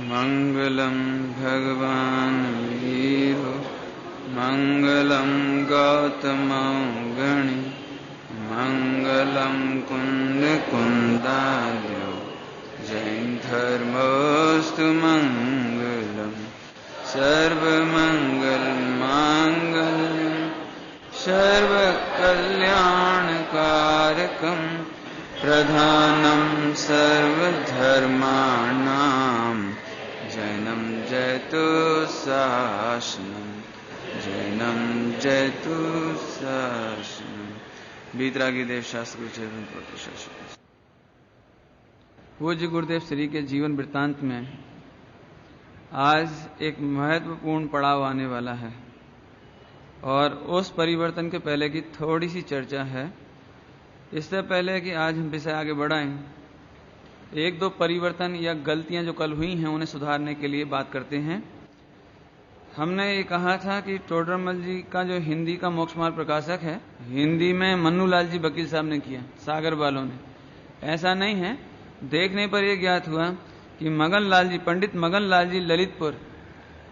मंगलम भगवान वीरो मंगलम गौतम गणि मंगलम कुंद कुंदार्यो जैन धर्मोस्तु मंगलम सर्वमंगल मांगल्यम सर्वकल्याणकारकम प्रधानम सर्वधर्माणां जैनम जयतु शासनम जैनम जयतु शासनम। बीतरागी देव शास्त्र पूज्य गुरुदेव श्री के जीवन वृत्तांत में आज एक महत्वपूर्ण पड़ाव आने वाला है और उस परिवर्तन के पहले की थोड़ी सी चर्चा है। इससे पहले कि आज हम विषय आगे बढ़ाएं, एक दो परिवर्तन या गलतियां जो कल हुई हैं उन्हें सुधारने के लिए बात करते हैं। हमने ये कहा था कि टोडरमल जी का जो हिंदी का मोक्ष मार्ग प्रकाशक है, हिंदी में मन्नू लाल जी वकील साहब ने किया, सागर वालों ने। ऐसा नहीं है, देखने पर यह ज्ञात हुआ कि मगन लाल जी, पंडित मगन लाल जी ललितपुर,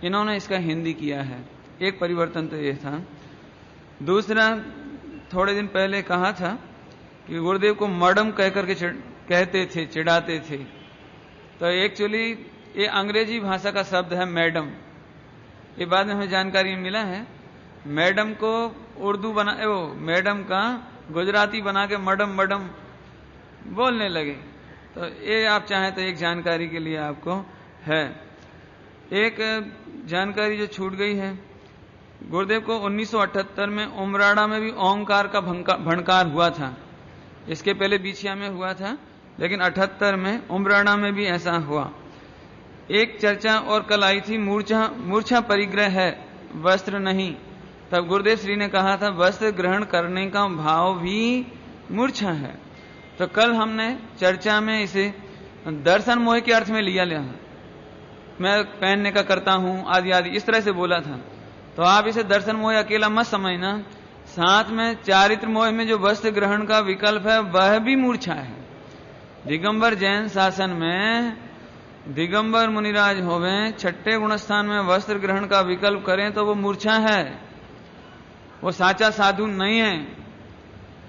इन्होंने इसका हिंदी किया है। एक परिवर्तन तो यह था। दूसरा, थोड़े दिन पहले कहा था कि गुरुदेव को मडम कह करके कहते थे, चिढ़ाते थे। तो एक्चुअली ये अंग्रेजी भाषा का शब्द है मैडम। ये बाद में हमें जानकारी मिला है। मैडम को उर्दू बना, वो मैडम का गुजराती बना के मडम मडम बोलने लगे। तो ये आप चाहें तो एक जानकारी के लिए आपको है। एक जानकारी जो छूट गई है, गुरुदेव को 1978 में उमराड़ा में भी ओंकार का भणकार हुआ था। इसके पहले बीछिया में हुआ था, लेकिन 78 में उमराड़ा में भी ऐसा हुआ। एक चर्चा और कल आई थी, मूर्छा परिग्रह है, वस्त्र नहीं। तब गुरुदेव श्री ने कहा था वस्त्र ग्रहण करने का भाव भी मूर्छा है। तो कल हमने चर्चा में इसे दर्शन मोह के अर्थ में लिया, मैं पहनने का करता हूं आदि आदि इस तरह से बोला था। तो आप इसे दर्शन मोह अकेला मत समझना, साथ में चारित्र मोह में जो वस्त्र ग्रहण का विकल्प है वह भी मूर्छा है। दिगंबर जैन शासन में दिगंबर मुनिराज होवे, छठे गुणस्थान में वस्त्र ग्रहण का विकल्प करें तो वो मूर्छा है, वो साचा साधु नहीं है।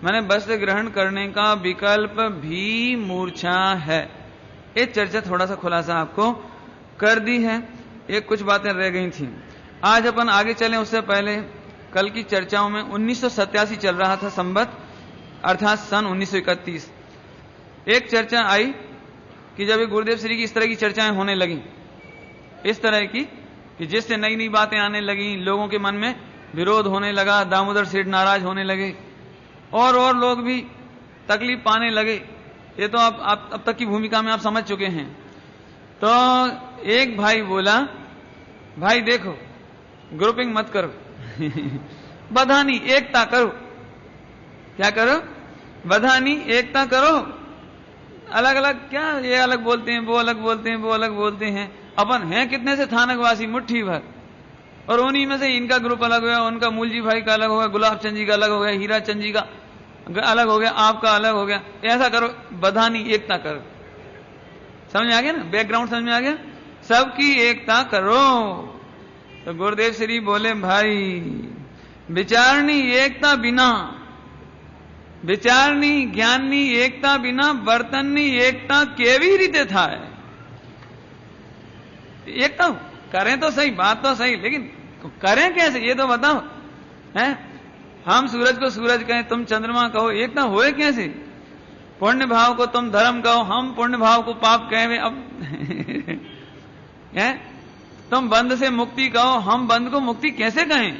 मैंने वस्त्र ग्रहण करने का विकल्प भी मूर्छा है। एक चर्चा थोड़ा सा खुलासा आपको कर दी है, एक कुछ बातें रह गई थी। आज अपन आगे चलें उससे पहले कल की चर्चाओं में 1987 चल रहा था संवत, अर्थात सन 1931। एक चर्चा आई कि जब गुरुदेव श्री की इस तरह की चर्चाएं होने लगी, इस तरह की कि जिससे नई नई बातें आने लगी, लोगों के मन में विरोध होने लगा, दामोदर सेठ नाराज होने लगे और लोग भी तकलीफ पाने लगे। ये तो आप अब तक की भूमिका में आप समझ चुके हैं। तो एक भाई बोला, भाई देखो ग्रुपिंग मत करो बधानी एकता करो। क्या करो? बधानी एकता करो। अलग अलग क्या, ये अलग बोलते हैं, वो अलग बोलते हैं, वो अलग बोलते हैं। अपन हैं कितने से थानकवासी, मुट्ठी भर, और उन्हीं में से इनका ग्रुप अलग हो गया, उनका मूलजी भाई का अलग हो गया, गुलाब चंद जी का अलग हो गया, हीरा चंद जी का अलग हो गया, आपका अलग हो गया। ऐसा करो, बधानी एकता करो। समझ में आ गया ना? बैकग्राउंड समझ में आ गया? सबकी एकता करो। तो गुरुदेव श्री बोले, भाई विचारनी एकता बिना, विचारनी ज्ञाननी एकता बिना बर्तननी एकता केवी रीते था। एकता करें तो सही, बात तो सही, लेकिन करें कैसे ये तो बताओ। हैं? हम सूरज को सूरज कहें, तुम चंद्रमा कहो, एकता होए कैसे? पुण्य भाव को तुम धर्म कहो, हम पुण्य भाव को पाप कहें। अब हैं? तुम बंध से मुक्ति कहो, हम बंध को मुक्ति कैसे कहें?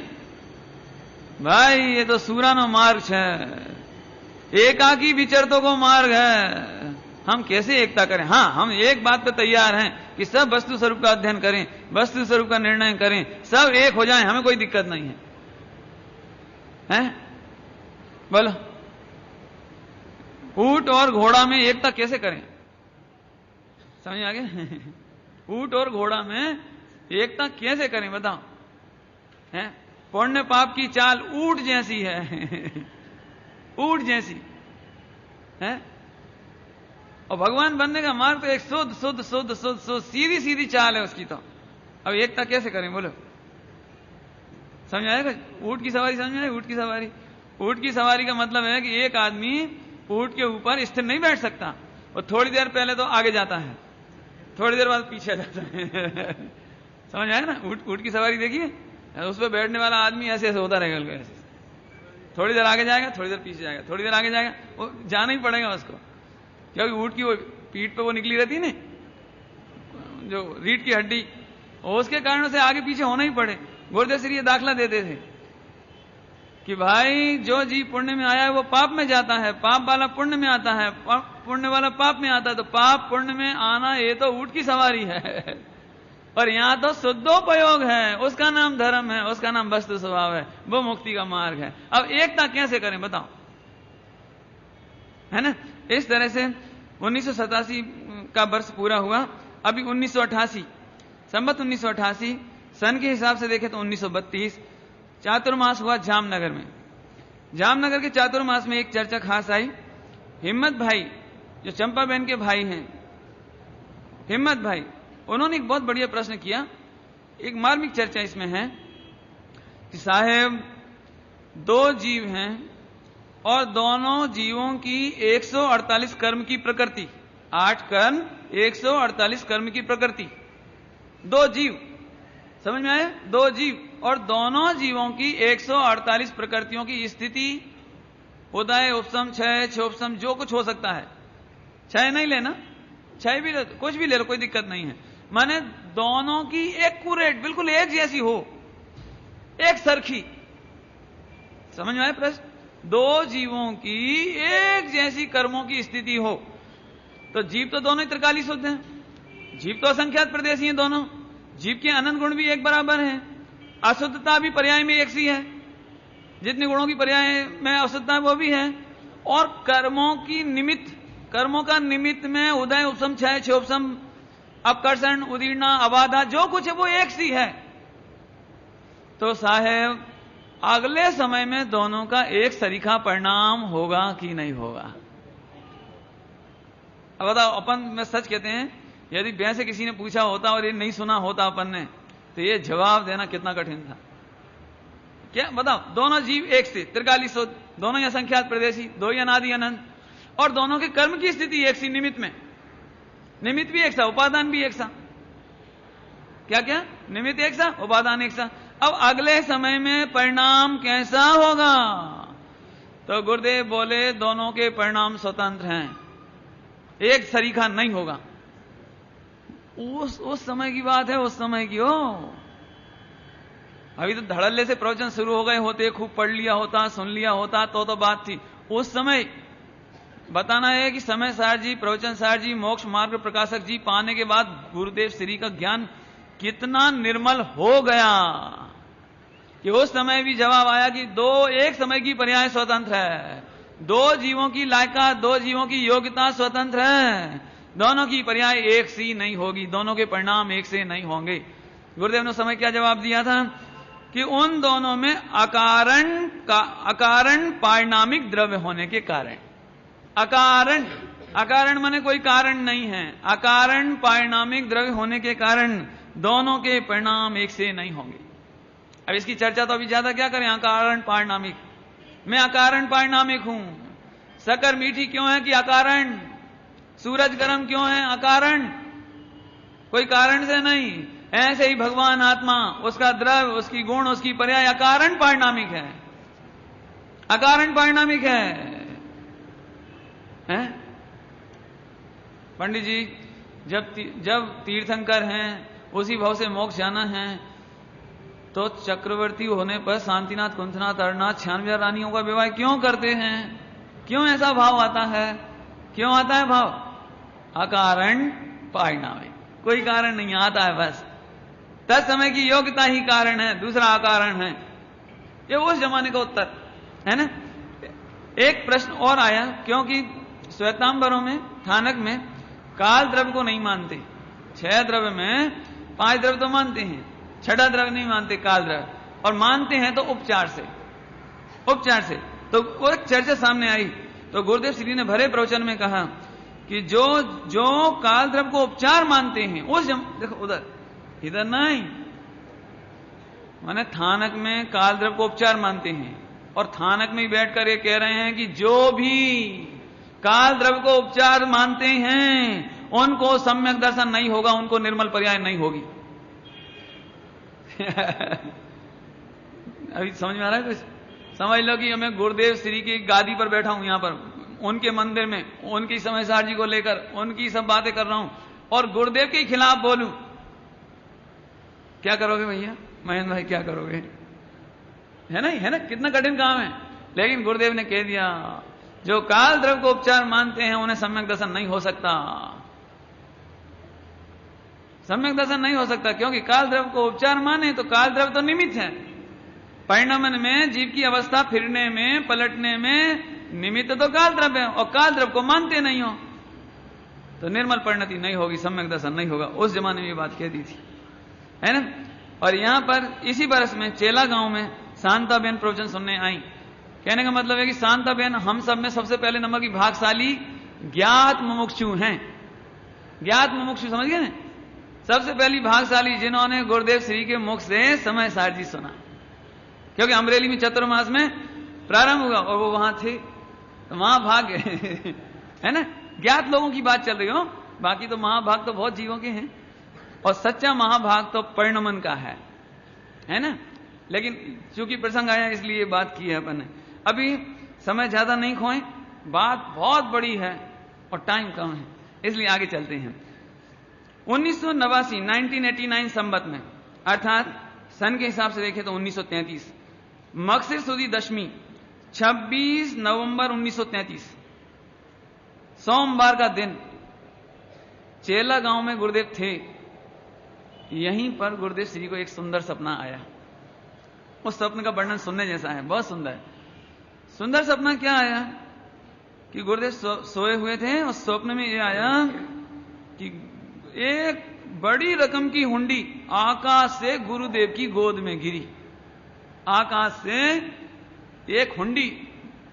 भाई ये तो सूरानो मार्ग है, एकाकी विचरतों को मार्ग है। हम कैसे एकता करें? हाँ, हम एक बात पे तैयार हैं कि सब वस्तु स्वरूप का अध्ययन करें, वस्तु स्वरूप का निर्णय करें, सब एक हो जाएं, हमें कोई दिक्कत नहीं है। हैं? बोलो, ऊंट और घोड़ा में एकता कैसे करें? समझ आ गया? ऊंट और घोड़ा में एकता कैसे करें बताओ? हैं? पुण्य पाप की चाल ऊंट जैसी है ऊंट जैसी है। और भगवान बनने का मार्ग तो एक शुद्ध शुद्ध शुद्ध शुद्ध शुद्ध सीधी सीधी चाल है उसकी। तो अब एकता कैसे करें बोलो? समझ आएगा? ऊंट की सवारी समझ आए? ऊंट की सवारी, ऊंट की सवारी का मतलब है कि एक आदमी ऊंट के ऊपर स्थिर नहीं बैठ सकता, और थोड़ी देर पहले तो आगे जाता है, थोड़ी देर बाद पीछे जाता है। समझ आएगा ना? ऊंट की सवारी देखिए, उस पर बैठने वाला आदमी ऐसे ऐसे होता रहेगा, ऐसे थोड़ी देर आगे जाएगा, थोड़ी देर पीछे जाएगा, थोड़ी देर आगे जाएगा, वो जाना ही पड़ेगा उसको, क्योंकि ऊंट की वो पीठ पे वो निकली रहती है ना, जो रीढ़ की हड्डी, उसके कारण से आगे पीछे होना ही पड़े। गुरुदेव श्री ये दाखला देते थे कि भाई जो जीव पुण्य में आया है वो पाप में जाता है, पाप वाला पुण्य में आता है, पुण्य वाला पाप में आता है। तो पाप पुण्य में आना ये तो ऊंट की सवारी है, और यहां तो शुद्धोपयोग है, उसका नाम धर्म है, उसका नाम वस्तु स्वभाव है, वो मुक्ति का मार्ग है। अब एकता कैसे करें बताओ, है ना? इस तरह से 1987 का वर्ष पूरा हुआ, अभी 1988 संवत 1988 सन के हिसाब से देखें तो 1932 चातुर्मास हुआ जामनगर में। जामनगर के चातुर्मास में एक चर्चा खास आई। हिम्मत भाई जो चंपा बहन के भाई हैं, हिम्मत भाई, उन्होंने एक बहुत बढ़िया प्रश्न किया। एक मार्मिक चर्चा इसमें है कि साहेब दो जीव हैं और दोनों जीवों की 148 कर्म की प्रकृति, 8 कर्म 148 कर्म की प्रकृति, दो जीव, समझ में आया? दो जीव, और दोनों जीवों की 148 प्रकृतियों की स्थिति, उदय, उपशम, क्षय, क्षोभशम, जो कुछ हो सकता है। क्षय नहीं लेना, क्षय भी ले, कुछ भी ले लो, कोई दिक्कत नहीं है। माने दोनों की एक्यूरेट, बिल्कुल एक जैसी हो, एक सरखी। समझ में आया प्रश्न? दो जीवों की एक जैसी कर्मों की स्थिति हो। तो जीव तो दोनों ही त्रिकाली शुद्ध हैं, जीव तो असंख्यात प्रदेशी हैं दोनों, जीव के अनंत गुण भी एक बराबर हैं, अशुद्धता भी पर्याय में एक सी है, जितने गुणों की पर्याय में अशुद्धता वो भी है, और कर्मों की निमित्त, कर्मों का निमित्त में उदय, उपशम, क्षय, क्षोभशम, अपकर्षण, उदीर्णा, अबाधा, जो कुछ है वो एक सी है। तो साहेब अगले समय में दोनों का एक सरीखा परिणाम होगा कि नहीं होगा? अब बताओ, अपन में सच कहते हैं, यदि भैंस से किसी ने पूछा होता और ये नहीं सुना होता अपन ने, तो ये जवाब देना कितना कठिन था। क्या बताओ? दोनों जीव एक से, त्रिकाली शुद्ध, दोनों ही असंख्यात प्रदेशी, दो ही अनादि अनंत, और दोनों के कर्म की स्थिति एक सी, निमित्त में, निमित्त भी एक सा, उपादान भी एक सा। क्या क्या? निमित्त एक सा, उपादान एक सा। अब अगले समय में परिणाम कैसा होगा? तो गुरुदेव बोले दोनों के परिणाम स्वतंत्र हैं, एक सरीखा नहीं होगा। उस समय की बात है, उस समय की हो। अभी तो धड़ल्ले से प्रवचन शुरू हो गए होते, खूब पढ़ लिया होता, सुन लिया होता, तो बात थी। उस समय बताना है कि समय सार जी, प्रवचन सार जी, मोक्ष मार्ग प्रकाशक जी पाने के बाद गुरुदेव श्री का ज्ञान कितना निर्मल हो गया कि उस समय भी जवाब आया कि दो एक समय की पर्याय स्वतंत्र है, दो जीवों की लायका, दो जीवों की योग्यता स्वतंत्र है, दोनों की पर्याय एक सी नहीं होगी, दोनों के परिणाम एक से नहीं होंगे। गुरुदेव ने उस समय क्या जवाब दिया था कि उन दोनों में अकारण पारिणामिक द्रव्य होने के कारण, अकारण, अकारण माने कोई कारण नहीं है, अकारण पारिणामिक द्रव्य होने के कारण दोनों के परिणाम एक से नहीं होंगे। अब इसकी चर्चा तो अभी ज्यादा क्या करें, अकारण पारिणामिक। मैं अकारण पारिणामिक हूं। शक्कर मीठी क्यों है कि अकारण, सूरज गर्म क्यों है, अकारण, कोई कारण से नहीं। ऐसे ही भगवान आत्मा, उसका द्रव्य, उसकी गुण, उसकी पर्याय अकारण पारिणामिक है, अकारण पारिणामिक है। पंडित जी जब तीर्थंकर हैं, उसी भाव से मोक्ष जाना है, तो चक्रवर्ती होने पर शांतिनाथ, कुंथनाथ, अरनाथ, 96 रानियों का विवाह क्यों करते हैं? क्यों ऐसा भाव आता है? क्यों आता है भाव? अकारण पारिणामिक, कोई कारण नहीं आता है, बस तत्समय की योग्यता ही कारण है, दूसरा अकारण है। ये उस जमाने का उत्तर है ना। एक प्रश्न और आया, क्योंकि श्वेतांबरों में, थानक में काल द्रव्य को नहीं मानते, 6 द्रव्य में 5 द्रव्य तो मानते हैं, 6ठा द्रव्य नहीं मानते, काल द्रव्य, और मानते हैं तो उपचार से, उपचार से। तो वो एक चर्चा सामने आई, तो गुरुदेव श्री ने भरे प्रवचन में कहा कि जो जो काल द्रव्य को उपचार मानते हैं उस देखो उधर, इधर नहीं, माने थानक में काल द्रव्य को उपचार मानते हैं और थानक में ही बैठकर ये कह रहे हैं कि जो भी काल द्रव्य को उपचार मानते हैं उनको सम्यक दर्शन नहीं होगा, उनको निर्मल पर्याय नहीं होगी। अभी समझ में आ रहा है कुछ? समझ लो कि मैं गुरुदेव श्री की गादी पर बैठा हूं, यहां पर उनके मंदिर में, उनकी समय सार जी को लेकर उनकी सब बातें कर रहा हूं और गुरुदेव के खिलाफ बोलूं, क्या करोगे भैया महेंद्र भाई, क्या करोगे? है ना, है ना, कितना कठिन काम है। लेकिन गुरुदेव ने कह दिया जो काल द्रव्य को उपचार मानते हैं उन्हें सम्यक दर्शन नहीं हो सकता, सम्यक दर्शन नहीं हो सकता, क्योंकि काल द्रव्य को उपचार माने तो काल द्रव्य तो निमित्त है, परिणमन में जीव की अवस्था फिरने में पलटने में निमित्त तो काल द्रव्य है, और काल द्रव्य को मानते नहीं हो तो निर्मल परिणति नहीं होगी, सम्यक दर्शन नहीं होगा। उस जमाने में ये बात कह दी थी, है ना। और यहां पर इसी बरस में चेला गांव में शांताबेन प्रवचन सुनने आई। कहने का मतलब है कि शांताबेन हम सब में सबसे पहले नंबर की भागशाली ज्ञात मुमुक्षु हैं। ज्ञात मुमुक्षु समझ गए ना, सबसे पहली भागशाली जिन्होंने गुरुदेव श्री के मुख से समय सार जी सुना, क्योंकि अमरेली में चतुर्मास में प्रारंभ हुआ और वो वहां थे तो वहां भाग गए है ना। ज्ञात लोगों की बात चल रही हो, बाकी तो महाभाग तो बहुत जीवों के हैं और सच्चा महाभाग तो परिणमन का है ना। लेकिन चूंकि प्रसंग आया इसलिए बात की है अपन ने। अभी समय ज्यादा नहीं खोएं, बात बहुत बड़ी है और टाइम कम है, इसलिए आगे चलते हैं। 1989 संवत में, अर्थात सन के हिसाब से देखें तो 1933, मगसिर सुदी दशमी 26 नवंबर 1933 सोमवार का दिन, चेला गांव में गुरुदेव थे। यहीं पर गुरुदेव श्री को एक सुंदर सपना आया। उस स्वप्न का वर्णन सुनने जैसा है, बहुत सुंदर है। सुंदर सपना क्या आया कि गुरुदेव सोए हुए थे और स्वप्न में ये आया कि एक बड़ी रकम की हुंडी आकाश से गुरुदेव की गोद में गिरी। आकाश से एक हुंडी,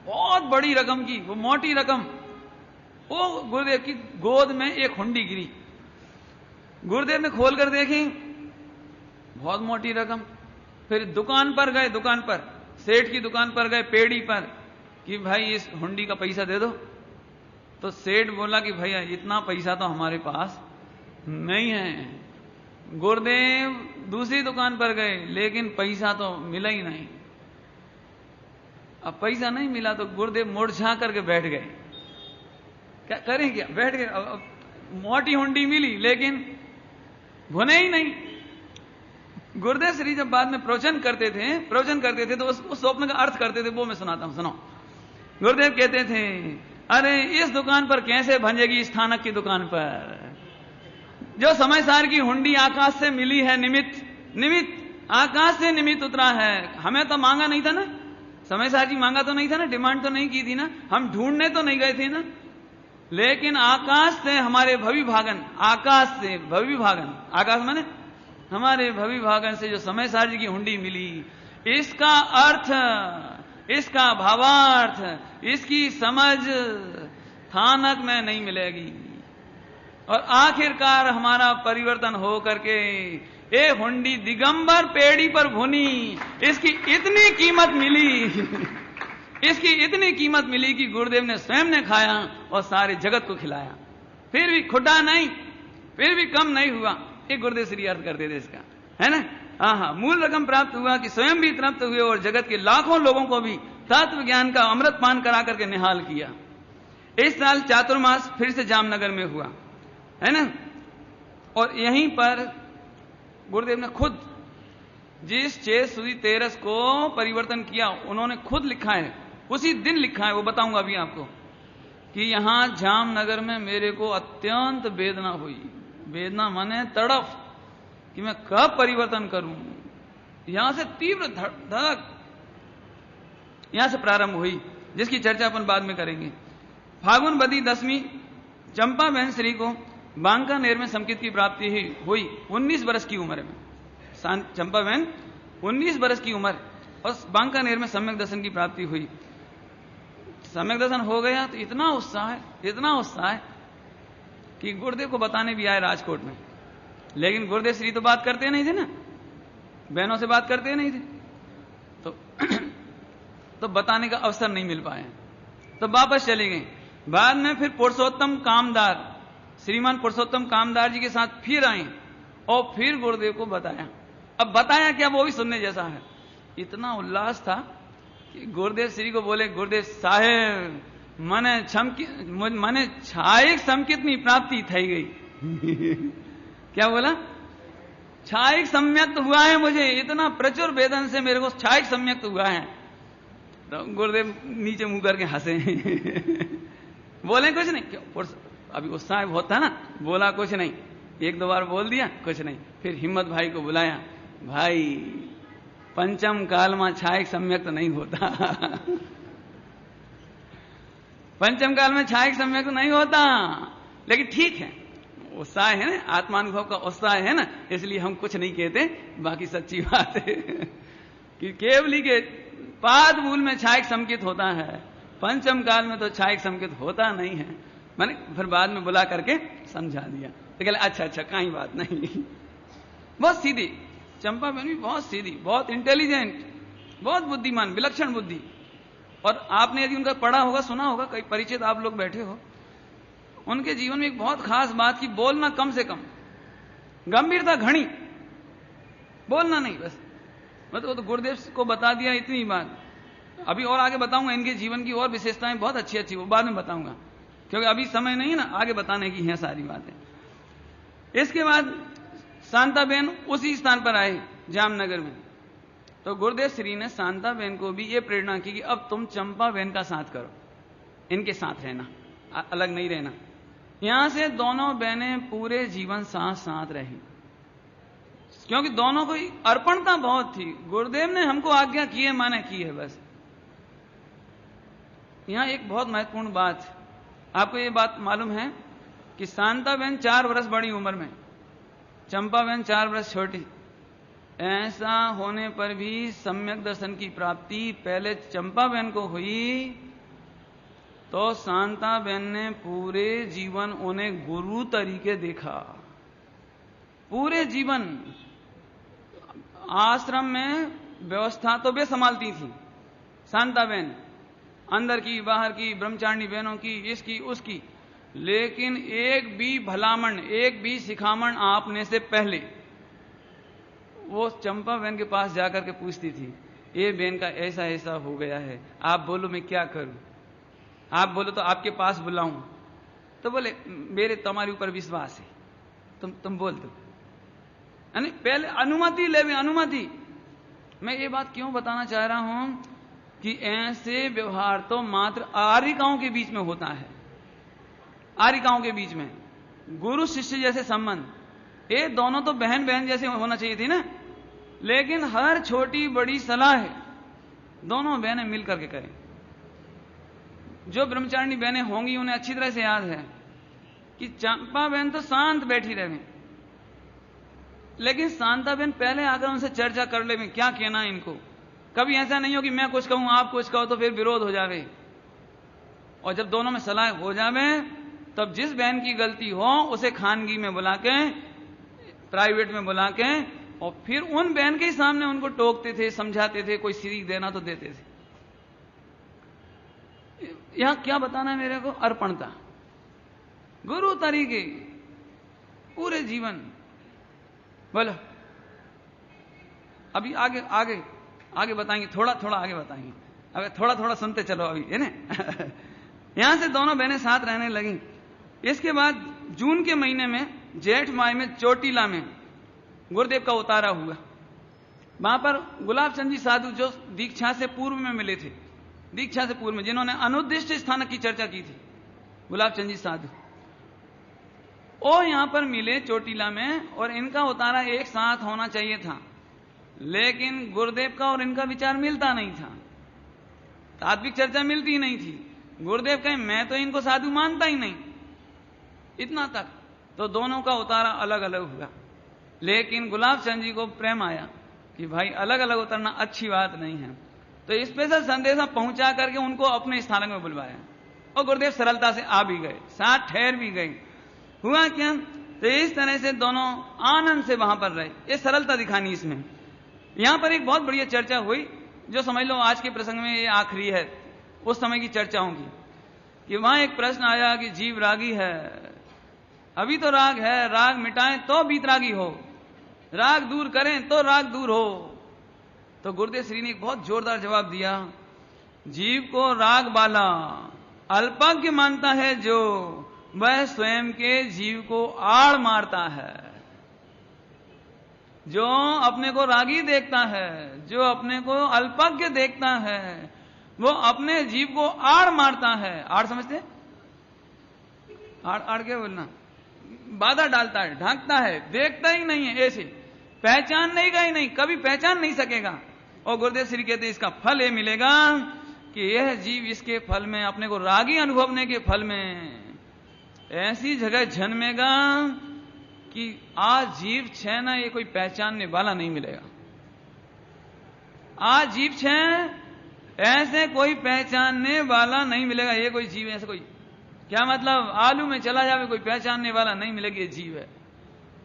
बहुत बड़ी रकम की, वो मोटी रकम, वो गुरुदेव की गोद में एक हुंडी गिरी। गुरुदेव ने खोल कर देखी, बहुत मोटी रकम। फिर दुकान पर गए, दुकान पर सेठ की दुकान पर गए, पेड़ी पर, कि भाई इस हुंडी का पैसा दे दो। तो सेठ बोला कि भैया इतना पैसा तो हमारे पास नहीं है। गुरुदेव दूसरी दुकान पर गए, लेकिन पैसा तो मिला ही नहीं। अब पैसा नहीं मिला तो गुरुदेव मुरझा करके बैठ गए। क्या करें, क्या बैठ गए। अब मोटी हुंडी मिली लेकिन भुने ही नहीं। गुरुदेव श्री जब बाद में प्रवचन करते थे तो उस स्वप्न का अर्थ करते थे, वो मैं सुनाता हूं, सुनो। गुरुदेव कहते थे, अरे इस दुकान पर कैसे भंजेगी, स्थानक की दुकान पर जो समय सार की हुंडी आकाश से मिली है, निमित्त आकाश से निमित्त उतरा है। हमें तो मांगा नहीं था ना, समय सार जी मांगा तो नहीं था ना, डिमांड तो नहीं की थी ना, हम ढूंढने तो नहीं गए थे ना। लेकिन आकाश से हमारे भवि भागन, आकाश से भवि भागन, आकाश माने हमारे भवि भागन से जो समय सार जी की हुंडी मिली, इसका अर्थ, इसका भावार्थ, इसकी समझ थानक में नहीं मिलेगी। और आखिरकार हमारा परिवर्तन हो करके ए हुंडी दिगंबर पेड़ी पर भुनी, इसकी इतनी कीमत मिली इसकी इतनी कीमत मिली कि गुरुदेव ने स्वयं ने खाया और सारे जगत को खिलाया। फिर भी खुटा नहीं, फिर भी कम नहीं हुआ। एक गुरुदेव श्री अर्थ करते थे इसका, है ना। हाँ, मूल रकम प्राप्त हुआ कि स्वयं भी तृप्त हुए और जगत के लाखों लोगों को भी तत्व ज्ञान का अमृत पान करा करके निहाल किया। इस साल चातुर्मास फिर से जामनगर में हुआ, है ना। और यहीं पर गुरुदेव ने खुद जिस 6 सुदी 13 को परिवर्तन किया, उन्होंने खुद लिखा है, उसी दिन लिखा है, वो बताऊंगा अभी आपको, कि यहां जामनगर में मेरे को अत्यंत वेदना हुई। वेदना माने तड़फ, कि मैं कब परिवर्तन करूं। यहां से तीव्र धड़क यहां से प्रारंभ हुई, जिसकी चर्चा अपन बाद में करेंगे। फागुन बदी दशमी चंपा बहन श्री को बांकानेर में संकित की प्राप्ति हुई 19 वर्ष की उम्र में। चंपा बहन 19 वर्ष की उम्र और बांकानेर में सम्यक दर्शन की प्राप्ति हुई। सम्यक दर्शन हो गया तो इतना उत्साह कि गुरुदेव को बताने भी आए राजकोट में, लेकिन गुरुदेव श्री तो बात करते नहीं थे ना, बहनों से बात करते नहीं थे, तो बताने का अवसर नहीं मिल पाया, तो वापस चले गए। बाद में फिर पुरुषोत्तम कामदार, श्रीमान पुरुषोत्तम कामदार जी के साथ फिर आए और फिर गुरुदेव को बताया। अब बताया क्या, वो भी सुनने जैसा है। इतना उल्लास था कि गुरुदेव श्री को बोले, गुरुदेव साहेब મને છાયક સંકેતની પ્રાપ્તિ થઈ ગઈ। क्या बोला? छायक सम्यक्त हुआ है मुझे, इतना प्रचुर वेदन से मेरे को छायक सम्यक्त हुआ है। तो गुरुदेव नीचे मुंह करके हंसे। बोले कुछ नहीं, क्यों अभी उत्साह बहुत था ना, बोला कुछ नहीं, एक दो बार बोल दिया कुछ नहीं। फिर हिम्मत भाई को बुलाया, भाई पंचम काल में छायक सम्यक्त नहीं होता। पंचम काल में छायक सम्यक्त नहीं होता, लेकिन ठीक है, उत्साह है ना, आत्मानुभव का उत्साह है ना, इसलिए हम कुछ नहीं कहते। बाकी सच्ची बात है कि केवली के पाद मूल में छायक संकित होता है, पंचम काल में तो छायक संकित होता नहीं है। मैंने फिर बाद में बुला करके समझा दिया, तो कहले अच्छा कहीं बात नहीं। बहुत सीधी चंपा बहन भी, बहुत सीधी, बहुत इंटेलिजेंट, बहुत बुद्धिमान, विलक्षण बुद्धि। और आपने यदि उनका पढ़ा होगा, सुना होगा, कई परिचित आप लोग बैठे हो, उनके जीवन में एक बहुत खास बात की, बोलना कम से कम, गंभीरता घनी, बोलना नहीं बस। मतलब तो गुरुदेव को बता दिया इतनी बात। अभी और आगे बताऊंगा इनके जीवन की और विशेषताएं बहुत अच्छी अच्छी, वो बाद में बताऊंगा, क्योंकि अभी समय नहीं है ना, आगे बताने की है सारी बातें। इसके बाद शांताबेन उसी स्थान पर आए जामनगर में, तो गुरुदेव श्री ने शांताबेन को भी ये प्रेरणा की कि अब तुम चंपा बहन का साथ करो, इनके साथ रहना, अलग नहीं रहना। यहां से दोनों बहनें पूरे जीवन साथ साथ रही, क्योंकि दोनों को अर्पणता बहुत थी। गुरुदेव ने हमको आज्ञा की है, माने की है बस। यहां एक बहुत महत्वपूर्ण बात, आपको ये बात मालूम है कि शांताबेन 4 वर्ष बड़ी उम्र में, चंपा बहन 4 वर्ष छोटी। ऐसा होने पर भी सम्यक दर्शन की प्राप्ति पहले चंपा बहन को हुई, तो शांता बहन ने पूरे जीवन उन्हें गुरु तरीके देखा। पूरे जीवन आश्रम में व्यवस्था तो वे संभालती थी शांता बहन, अंदर की बाहर की, ब्रह्मचारिणी बहनों की, इसकी उसकी, लेकिन एक भी भलामण, एक भी सिखामण आपने से पहले वो चंपा बहन के पास जाकर के पूछती थी, ये बहन का ऐसा ऐसा हो गया है, आप बोलो मैं क्या करूं, आप बोलो तो आपके पास बुलाऊं। तो बोले मेरे तुम्हारे ऊपर विश्वास है, तुम बोल दो। यानी पहले अनुमति ले, अनुमति। मैं ये बात क्यों बताना चाह रहा हूं कि ऐसे व्यवहार तो मात्र आर्यिकाओं के बीच में होता है, आर्यिकाओं के बीच में गुरु शिष्य जैसे संबंध, ये दोनों तो बहन बहन जैसे होना चाहिए थी ना, लेकिन हर छोटी बड़ी सलाह है दोनों बहनें मिल करके करें। जो ब्रह्मचारिणी बहनें होंगी उन्हें अच्छी तरह से याद है कि चंपा बहन तो शांत बैठी रहे, लेकिन शांता बहन पहले आकर उनसे चर्चा कर ले, क्या कहना है इनको। कभी ऐसा नहीं हो कि मैं कुछ कहूं आप कुछ कहो तो फिर विरोध हो जावे। और जब दोनों में सलाह हो जावे, तब जिस बहन की गलती हो उसे खानगी में बुला के, प्राइवेट में बुला के, और फिर उन बहन के सामने उनको टोकते थे, समझाते थे, कोई सीख देना तो देते थे। यहां क्या बताना है मेरे को? अर्पणता, गुरु तरीके, पूरे जीवन। बोलो अभी आगे आगे आगे बताएंगे, थोड़ा थोड़ा आगे बताएंगे, अगर थोड़ा थोड़ा सुनते चलो अभी, है ना। यहां से दोनों बहनें साथ रहने लगी। इसके बाद जून के महीने में जेठ माह में चोटीला में गुरुदेव का उतारा हुआ। वहां पर गुलाब चंद जी साधु जो दीक्षा से पूर्व में मिले थे, दीक्षा से पूर्व में जिन्होंने अनुद्दिष्ट स्थानक की चर्चा की थी, गुलाब चंद जी साधु, वो यहां पर मिले चोटीला में, और इनका उतारा एक साथ होना चाहिए था, लेकिन गुरुदेव का और इनका विचार मिलता नहीं था, तात्विक चर्चा मिलती ही नहीं थी। गुरुदेव कहे मैं तो इनको साधु मानता ही नहीं, इतना तक। तो दोनों का उतारा अलग अलग हुआ, लेकिन गुलाब चंद जी को प्रेम आया कि भाई अलग अलग उतरना अच्छी बात नहीं है। तो स्पेशल संदेशा पहुंचा करके उनको अपने स्थानक में बुलवाया, और गुरुदेव सरलता से आ भी गए, साथ ठहर भी गए। हुआ क्या, तो इस तरह से दोनों आनंद से वहां पर रहे। ये सरलता दिखानी इसमें। यहां पर एक बहुत बढ़िया चर्चा हुई, जो समझ लो आज के प्रसंग में ये आखिरी है, उस समय की चर्चा होगी। कि वहां एक प्रश्न आया कि जीव रागी है, अभी तो राग है, राग मिटाएं तो बीतरागी हो, राग दूर करें तो राग दूर हो। तो गुरुदेव श्री ने एक बहुत जोरदार जवाब दिया, जीव को राग वाला अल्पज्ञ मानता है जो, वह स्वयं के जीव को आड़ मारता है। जो अपने को रागी देखता है, जो अपने को अल्पज्ञ देखता है, वो अपने जीव को आड़ मारता है। आड़ समझते? आड़ क्या बोलना, बाधा डालता है, ढांकता है, देखता ही नहीं है, ऐसे पहचान नहीं गई, नहीं कभी पहचान नहीं सकेगा। और गुरुदेव श्री कहते इसका फल ये मिलेगा कि यह जीव इसके फल में, अपने को रागी अनुभवने के फल में ऐसी जगह जन्मेगा कि आज जीव छह ना, ये कोई पहचानने वाला नहीं मिलेगा। आज जीव छह, ऐसे कोई पहचानने वाला नहीं मिलेगा। ये कोई जीव ऐसे कोई, क्या मतलब, आलू में चला जावे कोई पहचानने वाला नहीं मिलेगा, ये जीव है।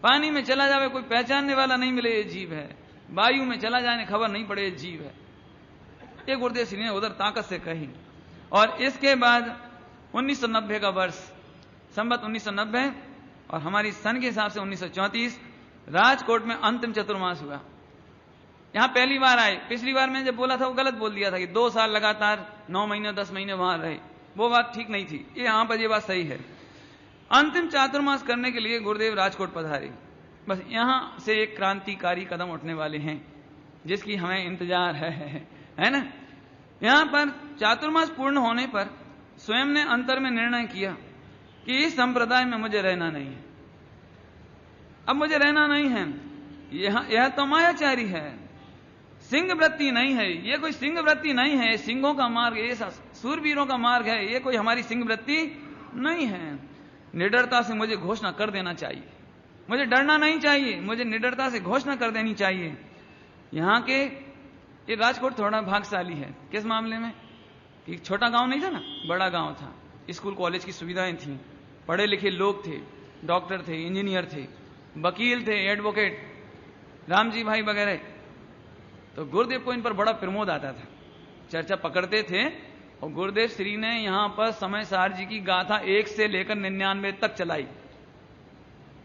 पानी में चला जावे कोई पहचानने वाला नहीं मिले, ये जीव है। वायु में चला जाने खबर नहीं पड़े, ये जीव है। ये गुरुदेव श्री ने उधर ताकत से कही। और इसके बाद 1990 का वर्ष, संवत 1990 और हमारी सन के हिसाब से 1934, राजकोट में अंतिम चतुर्मास हुआ। यहां पहली बार आए। पिछली बार मैंने जब बोला था वो गलत बोल दिया था कि 2 साल लगातार 9 महीने 10 महीने वहां रहे, वो बात ठीक नहीं थी। ये यहां पर ये बात सही है। अंतिम चातुर्मास करने के लिए गुरुदेव राजकोट पधारे। बस यहां से एक क्रांतिकारी कदम उठने वाले हैं, जिसकी हमें इंतजार है ना। यहां पर चातुर्मास पूर्ण होने पर स्वयं ने अंतर में निर्णय किया कि इस संप्रदाय में मुझे रहना नहीं है, अब मुझे रहना नहीं है। यह तो मायाचारी है, सिंह वृत्ति नहीं है, ये कोई सिंह वृत्ति नहीं है, सिंहों का मार्ग, ये सूरवीरों का मार्ग है, ये कोई हमारी सिंह वृत्ति नहीं है। निडरता से मुझे घोषणा कर देना चाहिए, मुझे डरना नहीं चाहिए, मुझे निडरता से घोषणा कर देनी चाहिए। यहां के ये राजकोट थोड़ा भाग्यशाली है। किस मामले में कि छोटा गांव नहीं था ना, बड़ा गांव था, स्कूल कॉलेज की सुविधाएं थी, पढ़े लिखे लोग थे, डॉक्टर थे, इंजीनियर थे, वकील थे, एडवोकेट, रामजी भाई वगैरह। तो गुरुदेव को इन पर बड़ा प्रमोद आता था, चर्चा पकड़ते थे। और गुरुदेव श्री ने यहां पर समय सार जी की गाथा 1 से लेकर 99 तक चलाई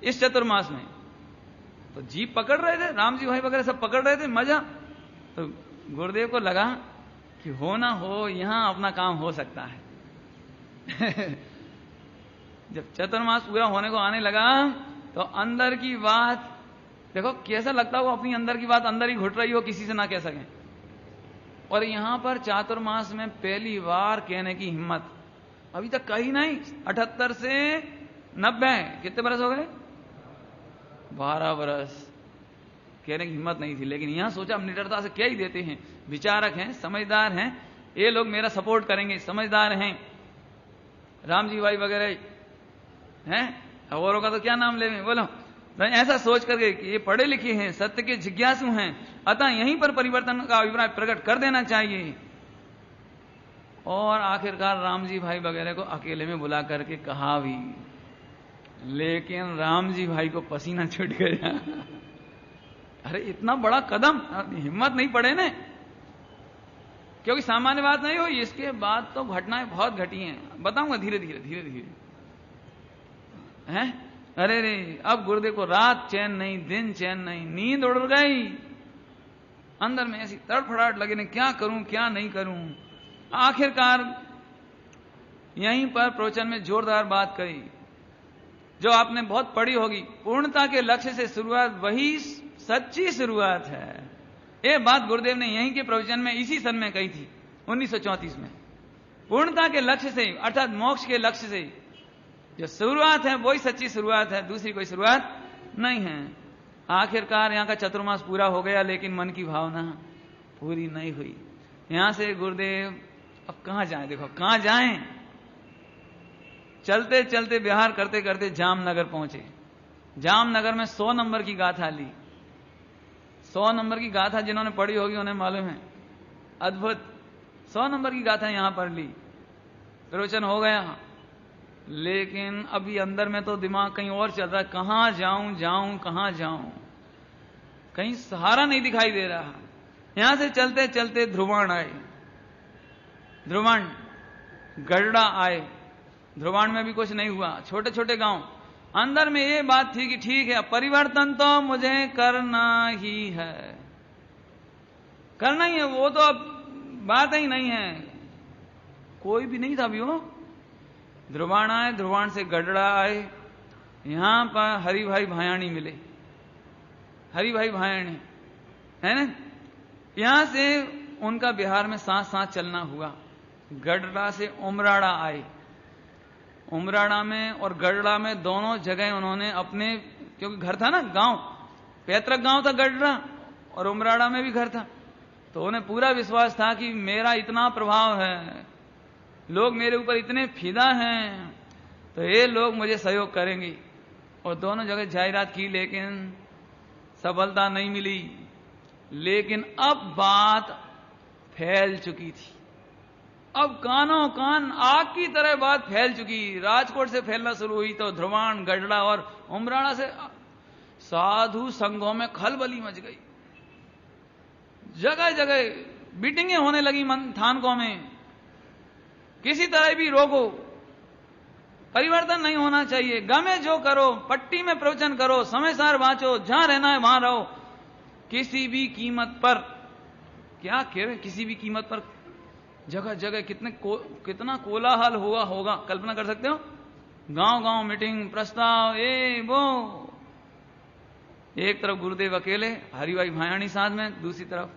इस चतुर्मास में। तो जीप पकड़ रहे थे, रामजी भाई वगैरह सब पकड़ रहे थे, मजा। तो गुरुदेव को लगा कि हो ना हो यहां अपना काम हो सकता है। जब चतुर्मास पूरा होने को आने लगा तो अंदर की बात देखो, कैसा लगता हो अपनी अंदर की बात अंदर ही घुट रही हो, किसी से ना कह सकें। और यहां पर चातुर्मास में पहली बार कहने की हिम्मत, अभी तक कही नहीं। 78 से 90 कितने बरस हो गए? 12 बरस कहने की हिम्मत नहीं थी। लेकिन यहां सोचा हम निडरता से कह ही देते हैं, विचारक हैं, समझदार हैं, ये लोग मेरा सपोर्ट करेंगे, समझदार हैं, रामजी भाई वगैरह हैं, औरों का तो क्या नाम ले, बोलो। ऐसा सोच करके कि ये पढ़े लिखे हैं, सत्य के जिज्ञासु हैं, अतः यहीं पर परिवर्तन का अभिप्राय प्रकट कर देना चाहिए। और आखिरकार रामजी भाई वगैरह को अकेले में बुला करके कहा भी, लेकिन रामजी भाई को पसीना छूट गया। अरे इतना बड़ा कदम, हिम्मत नहीं पड़े ने, क्योंकि सामान्य बात नहीं हुई। इसके बाद तो घटनाएं बहुत घटी हैं, बताऊंगा धीरे धीरे हैं। अरे रे, अब गुरुदेव को रात चैन नहीं, दिन चैन नहीं, नींद उड़ गई। अंदर में ऐसी तड़फड़ाहट लगे ने, क्या करूं क्या नहीं करूं। आखिरकार यहीं पर प्रवचन में जोरदार बात कही, जो आपने बहुत पढ़ी होगी, पूर्णता के लक्ष्य से शुरुआत वही सच्ची शुरुआत है। ये बात गुरुदेव ने यहीं के प्रवचन में इसी सन में कही थी, 1934 में। पूर्णता के लक्ष्य से, अर्थात मोक्ष के लक्ष्य से जो शुरुआत है वही सच्ची शुरुआत है, दूसरी कोई शुरुआत नहीं है। आखिरकार यहां का चतुर्मास पूरा हो गया, लेकिन मन की भावना पूरी नहीं हुई। यहां से गुरुदेव अब कहां जाएं, देखो कहां जाएं। चलते चलते बिहार करते करते जामनगर पहुंचे। जामनगर में 100 नंबर की गाथा ली। 100 नंबर की गाथा जिन्होंने पढ़ी होगी उन्हें मालूम है, अद्भुत 100 नंबर की गाथा यहां पर ली। प्रवचन हो गया, लेकिन अभी अंदर में तो दिमाग कहीं और चल रहा है, कहां जाऊं कहां जाऊं, कहीं सहारा नहीं दिखाई दे रहा। यहां से चलते चलते ध्रुवाण आए, ध्रुवाण गढ़ड़ा आए। ध्रुवाण में भी कुछ नहीं हुआ, छोटे छोटे गांव। अंदर में ये बात थी कि ठीक है, परिवर्तन तो मुझे करना ही है, करना ही है, वो तो अब बात ही नहीं है। कोई भी नहीं था अभी वो। ध्रुवाण आए, ध्रुवाण से गढ़ड़ा आए। यहां पर हरि भाई भायाणी मिले, हरि भाई भायाणी है ना। यहां से उनका बिहार में साथ साथ चलना हुआ। गढ़ड़ा से उमराड़ा आए। उमराड़ा में और गढ़ड़ा में दोनों जगह उन्होंने अपने, क्योंकि घर था ना, गांव, पैतृक गांव था गढ़ड़ा, और उमराड़ा में भी घर था, तो उन्हें पूरा विश्वास था कि मेरा इतना प्रभाव है, लोग मेरे ऊपर इतने फिदा हैं, तो ये लोग मुझे सहयोग करेंगे। और दोनों जगह जायरात की, लेकिन सफलता नहीं मिली। लेकिन अब बात फैल चुकी थी, अब कानों कान आग की तरह बात फैल चुकी। राजकोट से फैलना शुरू हुई तो ध्रुवाण, गढ़ड़ा और उमराड़ा से साधु संघों में खलबली मच गई। जगह जगह मीटिंगें होने लगी थानकों में, किसी तरह भी रोको, परिवर्तन नहीं होना चाहिए, गमे जो करो, पट्टी में प्रवचन करो, समय सार बाँचो, जहां रहना है वहां रहो, किसी भी कीमत पर, क्या कह रहे, किसी भी कीमत पर। जगह जगह कितना कोलाहल हुआ होगा, कल्पना कर सकते हो। गांव गांव मीटिंग, प्रस्ताव, ये वो। एक तरफ गुरुदेव अकेले, हरिभाई भायाणी साथ में, दूसरी तरफ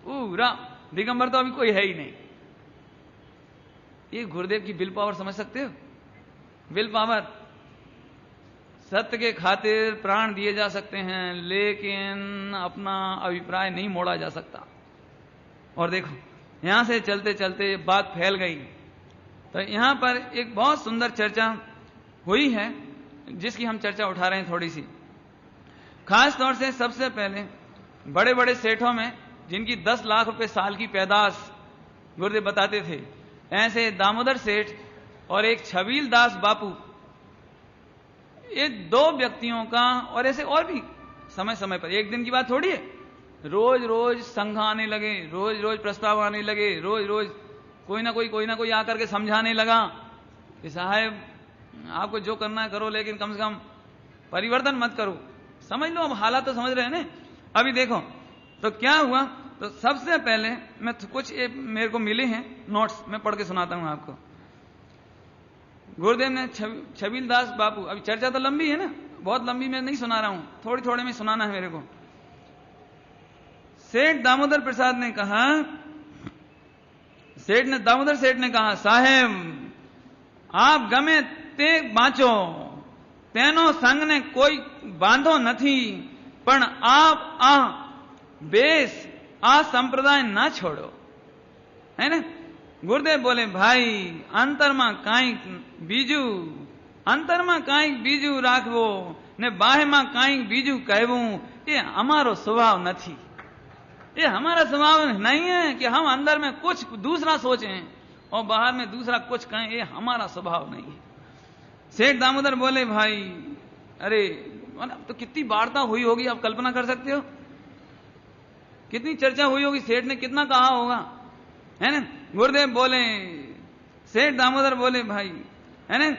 पूरा दिगंबर तो अभी कोई है ही नहीं। ये गुरुदेव की विल पावर समझ सकते हो, विल पावर। सत्य के खातिर प्राण दिए जा सकते हैं, लेकिन अपना अभिप्राय नहीं मोड़ा जा सकता। और देखो, यहां से चलते चलते बात फैल गई। तो यहां पर एक बहुत सुंदर चर्चा हुई है, जिसकी हम चर्चा उठा रहे हैं थोड़ी सी। खास तौर से सबसे पहले बड़े बड़े सेठों में, जिनकी 10 लाख रुपए साल की पैदाश गुरुदेव बताते थे, ऐसे दामोदर सेठ और एक छबील दास बापू, ये 2 व्यक्तियों का, और ऐसे और भी समय समय पर, एक दिन की बात थोड़ी है, रोज रोज संघ आने लगे, रोज रोज प्रस्ताव आने लगे, रोज रोज कोई ना कोई आकर के समझाने लगा कि साहब आपको जो करना है करो, लेकिन कम से कम परिवर्तन मत करो। समझ लो, अब हालात तो समझ रहे हैं ना। अभी देखो तो क्या हुआ। तो सबसे पहले मैं कुछ मेरे को मिले हैं नोट्स, मैं पढ़ के सुनाता हूं आपको। गुरुदेव ने छबील दास बापू, अभी चर्चा तो लंबी है ना, बहुत लंबी मैं नहीं सुना रहा हूं, थोड़ी थोड़े में सुनाना है मेरे को। दामोदर सेठ ने कहा, साहेब आप गमे ते बाँचो, तेनो संग ने कोई बांधो नहीं, पण आप आ बेस आ संप्रदाय ना छोड़ो, है ना। गुरुदेव बोले, भाई अंतरमा कांईक बीजू राखवो ने बाहेमा कांईक बीजू कहवू, ये हमारो स्वभाव नहीं। ये हमारा स्वभाव नहीं है कि हम अंदर में कुछ दूसरा सोचें और बाहर में दूसरा कुछ कहें, ये हमारा स्वभाव नहीं है। सेठ दामोदर बोले, भाई अरे तो कितनी वार्ता हुई होगी, आप कल्पना कर सकते हो, कितनी चर्चा हुई होगी, सेठ ने कितना कहा होगा, है ना। गुरुदेव बोले, सेठ दामोदर बोले, भाई, है ना,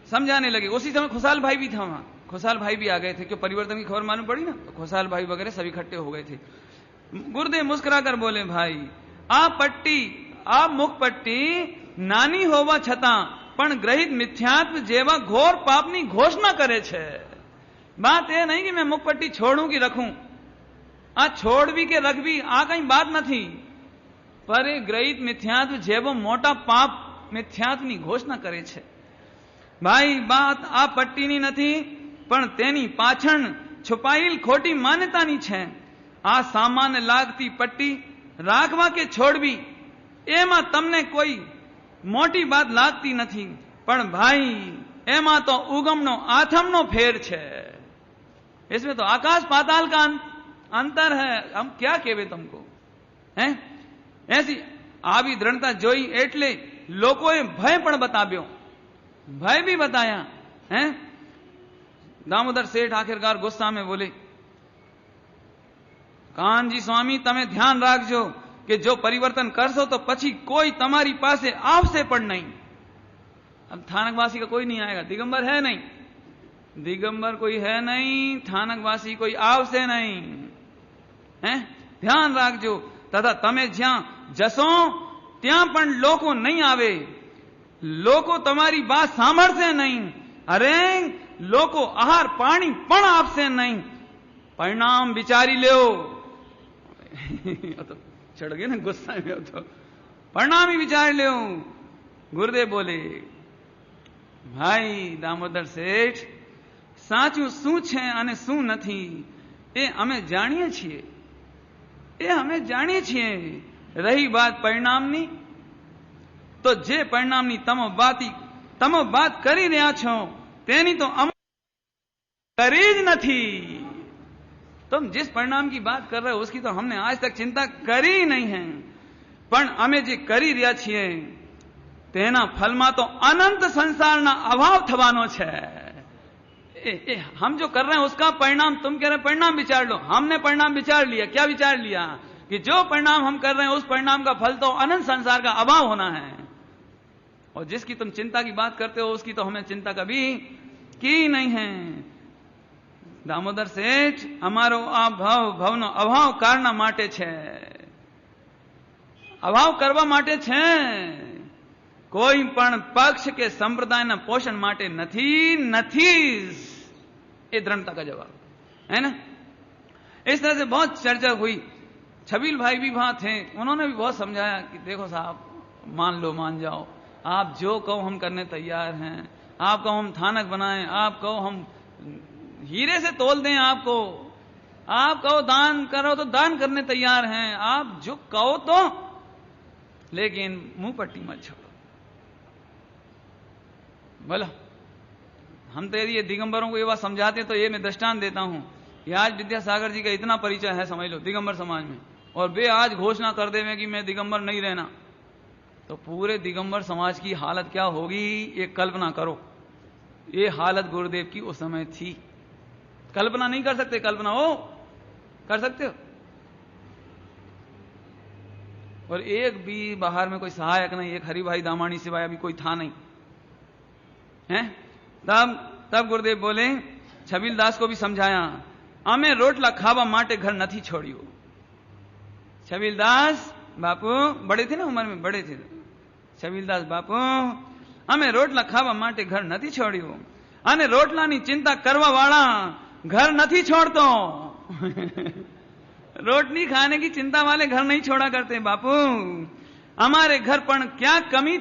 समझाने लगे। उसी समय खुशहाल भाई भी था वहां, खुशहाल भाई भी आ गए थे, क्यों परिवर्तन की खबर मालूम पड़ी ना, तो खुशहाल भाई वगैरह सभी इकट्ठे हो गए थे। गुरुदेव मुस्कुराकर बोले, भाई आ मुख पट्टी नानी होवा छता पण ग्रहित मिथ्यात्व जेवा घोर पापनी घोषणा करे छे। बात ये नहीं कि मैं मुख पट्टी छोड़ू कि रखूं, आ छोड़ भी के रख भी आ कहीं बात नहीं, पर એ ગ્રહિત મિથ્યાત્વ જેવો મોટા પાપ મિથ્યાત્વની ઘોષણા કરે છે। ભાઈ વાત આ પટ્ટીની નથી, પણ તેની પાછળ છુપાયેલ ખોટી માન્યતાની છે। આ સામાન્ય લાગતી પટ્ટી રાખવા કે છોડવી એમાં તમને કોઈ મોટી વાત લાગતી નથી, પણ ભાઈ એમાં તો ઉગમનો આથમનો ફેર છે। इसमें तो आकाश पाताल का अंतर है, हम क्या कहे तुमको, हैं। ऐसी આવી દ્રઢતા જોઈ એટલે લોકોએ ભય પણ બતાવ્યો, ભય भी बताया है। दामोदर सेठ आखिरकार गुस्सा में बोले, कानजी स्वामी તમે ધ્યાન રાખજો કે જો પરિવર્તન કરશો તો પછી કોઈ તમારી પાસે આવશે પણ નહીં। अब थानकवासी का कोई नहीं आएगा, दिगंबर है नहीं, दिगंबर कोई है नहीं, थानकवासी कोई आवશે नहीं है। ध्यान રાખજો તથા તમે જ્યાં જશો ત્યાં પણ લોકો નહીં આવે, લોકો તમારી વાત સાંભળશે નહીં, અરે લોકો આહાર પાણી પણ આપશે નહીં, પરિણામ વિચારી લ્યો। तो चढ़ गए ना गुस्सा में, तो परिणाम ही विचार लो। गुरुदेव बोले, भाई दामोदर सेठ साचू शू छे अने शू नथी ए अमे जाणीए छीए, ए अमे जाणीए छीए। रही बात परिणामनी, तो जे परिणामनी तमो बात करी रह्या छो तेनी तो अमे करी ज नथी। तुम जिस परिणाम की बात कर रहे हो उसकी तो हमने आज तक चिंता करी नहीं है, पण अमे जे करी रह्या छीए तेना फलमां तो अनंत संसारना अभाव थवानो छे। हम जो कर रहे हैं उसका परिणाम, तुम कह रहे हैं परिणाम विचार लो, हमने परिणाम विचार लिया। क्या विचार लिया? कि जो परिणाम हम कर रहे हैं उस परिणाम का फल तो अनंत संसार का अभाव होना है, और जिसकी तुम चिंता की बात करते हो उसकी तो हमें चिंता कभी की नहीं है। दामोदर सेठ अमारो आ भवनो अभाव कारणा माटे छे, अभाव करवा माटे छे, कोई पण पक्ष के संप्रदायना पोषण माटे नहीं। ये दृढ़ता का जवाब है ना। इस तरह से बहुत चर्चा हुई। छबील भाई भी वहां थे, उन्होंने भी बहुत समझाया कि देखो साहब, मान लो मान जाओ, आप जो कहो हम करने तैयार हैं, आप कहो हम थानक बनाएं, आप कहो हम हीरे से तोल दें आपको, आप कहो दान करो तो दान करने तैयार हैं, आप जो कहो तो, लेकिन मुंह पट्टी मत छोड़ो। बोलो, हम तो यदि ये दिगंबरों को ये बात समझाते तो ये मैं दृष्टांत देता हूं कि आज विद्यासागर जी का इतना परिचय है समझ लो दिगंबर समाज में, और वे आज घोषणा कर देवे कि मैं दिगंबर नहीं रहना, तो पूरे दिगंबर समाज की हालत क्या होगी ये कल्पना करो। ये हालत गुरुदेव की उस समय थी। कल्पना नहीं कर सकते, कल्पना हो कर सकते हो। और एक भी बाहर में कोई सहायक नहीं, एक हरिभाई दामानी सिवाय अभी कोई था नहीं है। तब गुरुदेव बोले, छबील दास को भी समझाया, अमे रोटला खावा माटे घर नहीं छोड़ियो। छबील दास बापू बड़े थे ना, उम्र में बड़े थे। छबील दास बापू अमे रोटला खावा माटे घर नहीं छोड़ियो, अने रोटलानी चिंता करवा वाला घर नहीं छोड़तो। रोटली खाने की चिंता वाले घर नहीं छोड़ा करते बापू। हमारे घर पर क्या कमी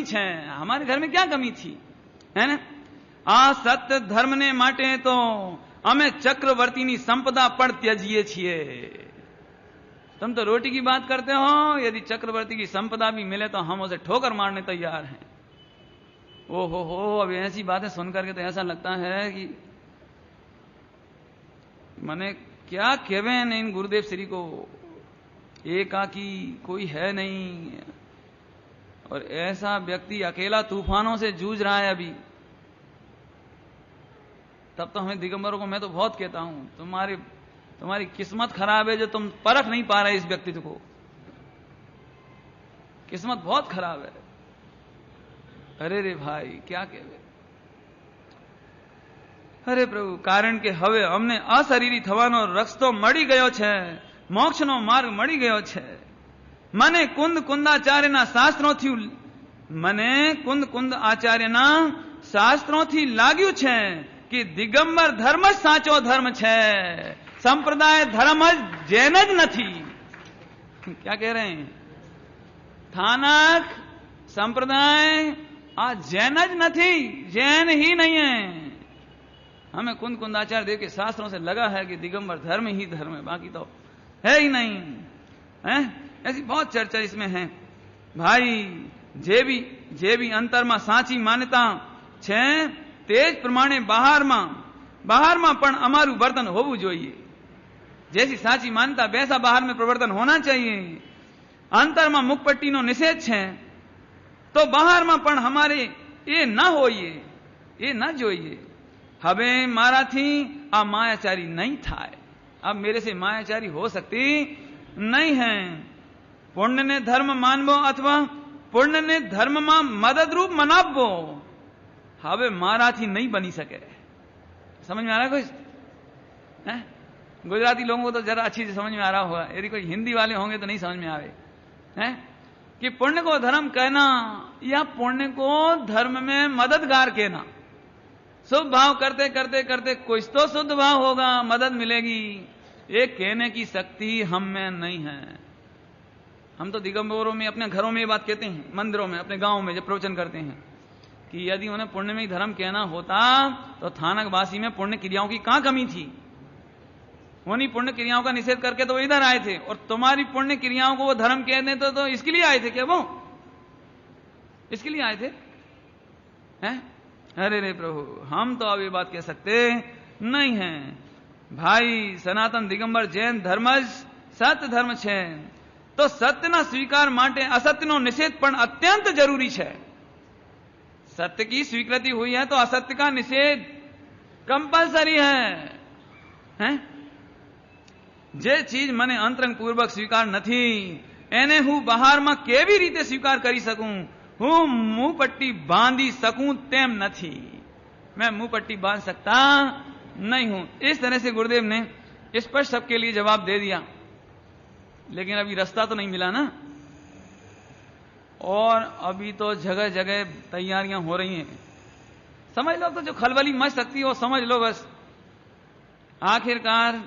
छे, हमारे घर में क्या कमी थी है ना। आ सत्य धर्म ने माटे तो अमे चक्रवर्ती नी संपदा पर त्याजिए छिए। तुम तो रोटी की बात करते हो, यदि चक्रवर्ती की संपदा भी मिले तो हम उसे ठोकर मारने तैयार हैं। ओहो हो, अब ऐसी बातें सुनकर के तो ऐसा लगता है कि मने क्या कहवे इन गुरुदेव श्री को, एकाकी कोई है नहीं, और ऐसा व्यक्ति अकेला तूफानों से जूझ रहा है अभी। तब तो हमें दिगंबरों को मैं तो बहुत कहता हूं, तुम्हारी किस्मत खराब है जो तुम परख नहीं पा रहे इस व्यक्तित्व को। किस्मत बहुत खराब है। अरे रे भाई क्या कहवे। अरे प्रभु, कारण के हवे अमने अशरीरी थवानो रस्तो मળી ગયો છે, મોક્ષનો માર્ગ મળી ગયો છે। મને કુંદ આચાર્યના શાસ્ત્રોથી લાગ્યું છે कि दिगंबर धर्म ज साचो धर्म छे, संप्रदाय धर्म जैन ज नहीं। क्या कह रहे हैं? थानक संप्रदाय आ जैन ज नहीं, जैन ही नहीं है। हमें कुंदाचार देव के शास्त्रों से लगा है कि दिगंबर धर्म ही धर्म है, बाकी तो है ही नहीं है। ऐसी बहुत चर्चा इसमें है। भाई जे भी अंतर में साची मान्यता छे तेज प्रमाणे बाहर में पण अमारू वर्तन होवू जोईए। जैसी साची मान्यता वैसा बाहर में प्रवर्तन होना चाहिए। अंतर में मुखपट्टी नो निषेध छे, तो बाहर में पण हमारे ये ना होइए, ये ना जोइए। हवे माराथी आ मायाचारी नहीं थाय। अब मेरे से मायाचारी हो सकती नहीं है। पुण्य ने धर्म मानवो अथवा पुण्य ने धर्म में मदद रूप मनावो, हवे माराथी नहीं बनी सके। समझ में आ रहा है कुछ? है? गुजराती लोगों को तो जरा अच्छी से समझ में आ रहा होगा, यदि कोई हिंदी वाले होंगे तो नहीं समझ में आवे। है कि पुण्य को धर्म कहना या पुण्य को धर्म में मददगार कहना। शुभ भाव करते करते करते कुछ तो शुद्ध भाव होगा, मदद मिलेगी, ये कहने की शक्ति हम में नहीं है। हम तो दिगंबरों में अपने घरों में ये बात कहते हैं, मंदिरों में, अपने गांव में जब प्रवचन करते हैं कि यदि उन्हें पुण्य में ही धर्म कहना होता तो थानकवासी में पुण्य क्रियाओं की कहां कमी थी। उन्हीं पुण्य क्रियाओं का निषेध करके तो वो इधर आए थे, और तुम्हारी पुण्य क्रियाओं को वो धर्म कहने तो इसके लिए आए थे क्या? वो इसके लिए आए थे? हैं? अरे रे प्रभु, हम तो अब ये बात कह सकते नहीं हैं। भाई सनातन दिगंबर जैन धर्मज सत्य धर्म छे, तो सत्यना स्वीकार माटे असत्यनो निषेध पण अत्यंत जरूरी है। सत्य की स्वीकृति हुई है तो असत्य का निषेध कंपलसरी है? जे चीज मने अंतरंग पूर्वक स्वीकार नथी एने हूँ बाहर में केवी रीते स्वीकार करी सकूं। हूँ मुंह पट्टी बांधी सकूं तेम नथी, मैं मुंह पट्टी बांध सकता नहीं हूं। इस तरह से गुरुदेव ने स्पष्ट सबके लिए जवाब दे दिया, लेकिन अभी रास्ता तो नहीं मिला ना, और अभी तो जगह जगह तैयारियां हो रही हैं। समझ लो तो जो खलबली मच सकती है वो समझ लो बस। आखिरकार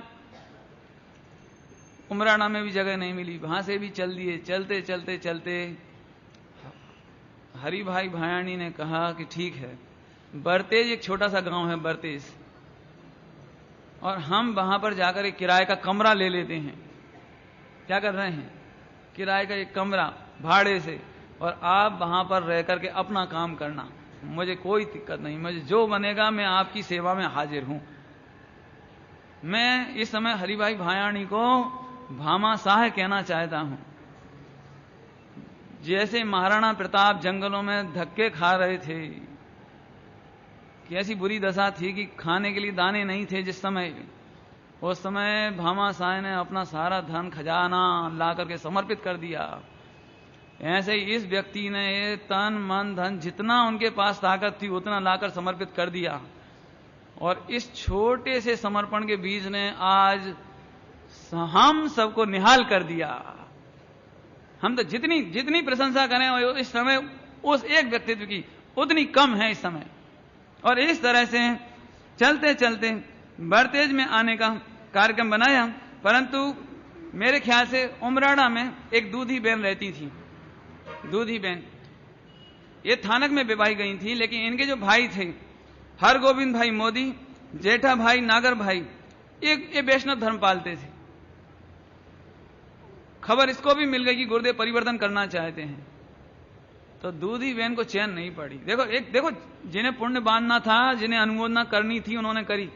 उमराना में भी जगह नहीं मिली, वहां से भी चल दिए। चलते चलते चलते हरि भाई भायाणी ने कहा कि ठीक है, बरतेज एक छोटा सा गांव है बरतेज, और हम वहां पर जाकर एक किराए का कमरा ले लेते हैं। क्या कर रहे हैं? किराए का एक कमरा भाड़े से, और आप वहां पर रह करके अपना काम करना, मुझे कोई दिक्कत नहीं, मुझे जो बनेगा मैं आपकी सेवा में हाजिर हूं। मैं इस समय हरिभाई भायाणी को भामाशाह कहना चाहता हूं। जैसे महाराणा प्रताप जंगलों में धक्के खा रहे थे, कि ऐसी बुरी दशा थी कि खाने के लिए दाने नहीं थे जिस समय, उस समय भामाशाह ने अपना सारा धन खजाना ला करके समर्पित कर दिया। ऐसे ही इस व्यक्ति ने ये तन मन धन जितना उनके पास ताकत थी उतना लाकर समर्पित कर दिया, और इस छोटे से समर्पण के बीज ने आज हम सबको निहाल कर दिया। हम तो जितनी जितनी प्रशंसा करें इस समय उस एक व्यक्तित्व की उतनी कम है इस समय। और इस तरह से चलते चलते बरतेज में आने का कार्यक्रम बनाया, परंतु मेरे ख्याल से उमराड़ा में एक दूधी बहन रहती थी। दूधी बहन ये थानक में विवाही गई थी, लेकिन इनके जो भाई थे हरगोविंद भाई मोदी, जेठा भाई नागर भाई, ये वैष्णव धर्म पालते थे। खबर इसको भी मिल गई कि गुरुदेव परिवर्तन करना चाहते हैं, तो दूधी बहन को चैन नहीं पड़ी। देखो जिन्हें पुण्य बांधना था, जिन्हें अनुमोदना करनी थी, उन्होंने करी।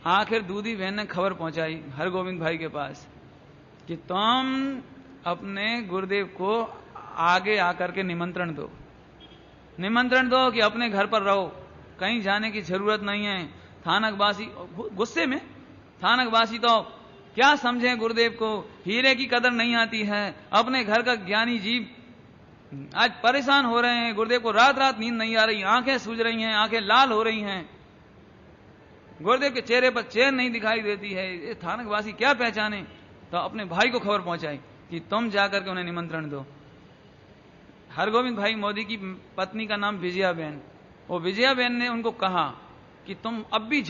आखिर दूधी बहन ने खबर पहुंचाई हरगोविंद भाई के पास कि तुम अपने गुरुदेव को आगे आकर के निमंत्रण दो कि अपने घर पर रहो, कहीं जाने की जरूरत नहीं है। थानकवासी गुस्से में, थानकवासी तो क्या समझे गुरुदेव को, हीरे की कदर नहीं आती है। अपने घर का ज्ञानी जीव आज परेशान हो रहे हैं, गुरुदेव को रात रात नींद नहीं आ रही, आंखें सूज रही हैं, आंखें लाल हो रही हैं, गुरुदेव के चेहरे पर चैन नहीं दिखाई देती है। ये थानकवासी क्या पहचाने? तो अपने भाई को खबर पहुंचाई कि तुम जाकर के उन्हें निमंत्रण दो। हरगोविंद भाई मोदी की पत्नी का नाम विजया बहन, वो विजया बहन ने उनको कहा कि तुम अभी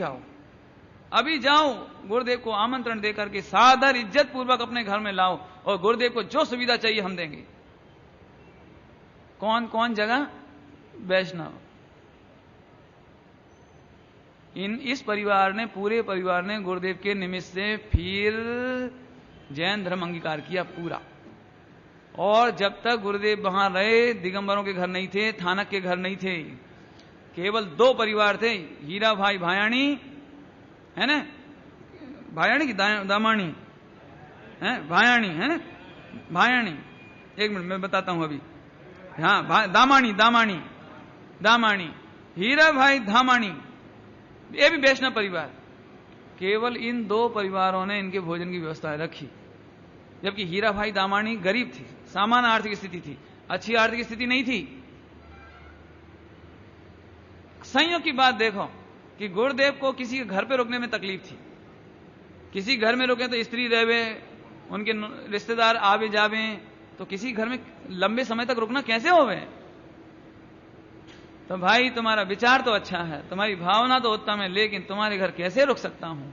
जाओ, गुरुदेव को आमंत्रण देकर के सादर इज्जत पूर्वक अपने घर में लाओ, और गुरुदेव को जो सुविधा चाहिए हम देंगे। कौन कौन जगह? वैष्णव। इस परिवार ने, पूरे परिवार ने गुरुदेव के निमित्त से फिर जैन धर्म अंगीकार किया पूरा। और जब तक गुरुदेव वहां रहे, दिगंबरों के घर नहीं थे, थानक के घर नहीं थे, केवल दो परिवार थे, हीरा भाई भायाणी है ना, भायाणी की दामाणी है, भायाणी है ना, भायाणी। एक मिनट मैं बताता हूं अभी। हाँ, दामाणी, हीरा भाई धामाणी, ये भी वैष्णव परिवार। केवल इन दो परिवारों ने इनके भोजन की व्यवस्था रखी, जबकि हीरा भाई दामाणी गरीब थी, सामान्य आर्थिक स्थिति थी, अच्छी आर्थिक स्थिति नहीं थी। संयोग की बात देखो कि गुरुदेव को किसी के घर पे रुकने में तकलीफ थी। किसी घर में रुके तो स्त्री रहे, उनके रिश्तेदार आवे जावे, तो किसी घर में लंबे समय तक रुकना कैसे होवे? तो भाई तुम्हारा विचार तो अच्छा है, तुम्हारी भावना तो उत्तम है, लेकिन तुम्हारे घर कैसे रुक सकता हूं?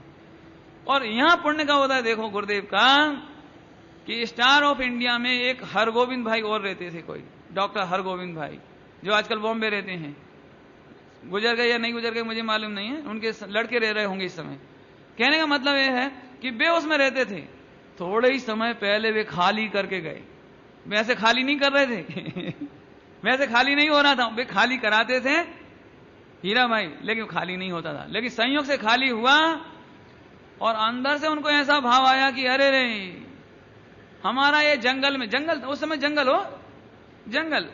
और यहां पुण्य का होता है देखो गुरुदेव का, कि स्टार ऑफ इंडिया में एक हरगोविंद भाई और रहते थे, कोई डॉक्टर हरगोविंद भाई, जो आजकल बॉम्बे रहते हैं। गुजर गए या नहीं गुजर गए मुझे मालूम नहीं है, उनके लड़के रह रहे होंगे इस समय। कहने का मतलब यह है कि वे उसमें रहते थे, थोड़े ही समय पहले वे खाली करके गए। वैसे खाली नहीं कर रहे थे वैसे खाली नहीं हो रहा था, वे खाली कराते थे हीरा भाई, लेकिन खाली नहीं होता था। लेकिन संयोग से खाली हुआ और अंदर से उनको ऐसा भाव आया कि अरे रे, हमारा ये जंगल में, जंगल उस समय जंगल हो, जंगल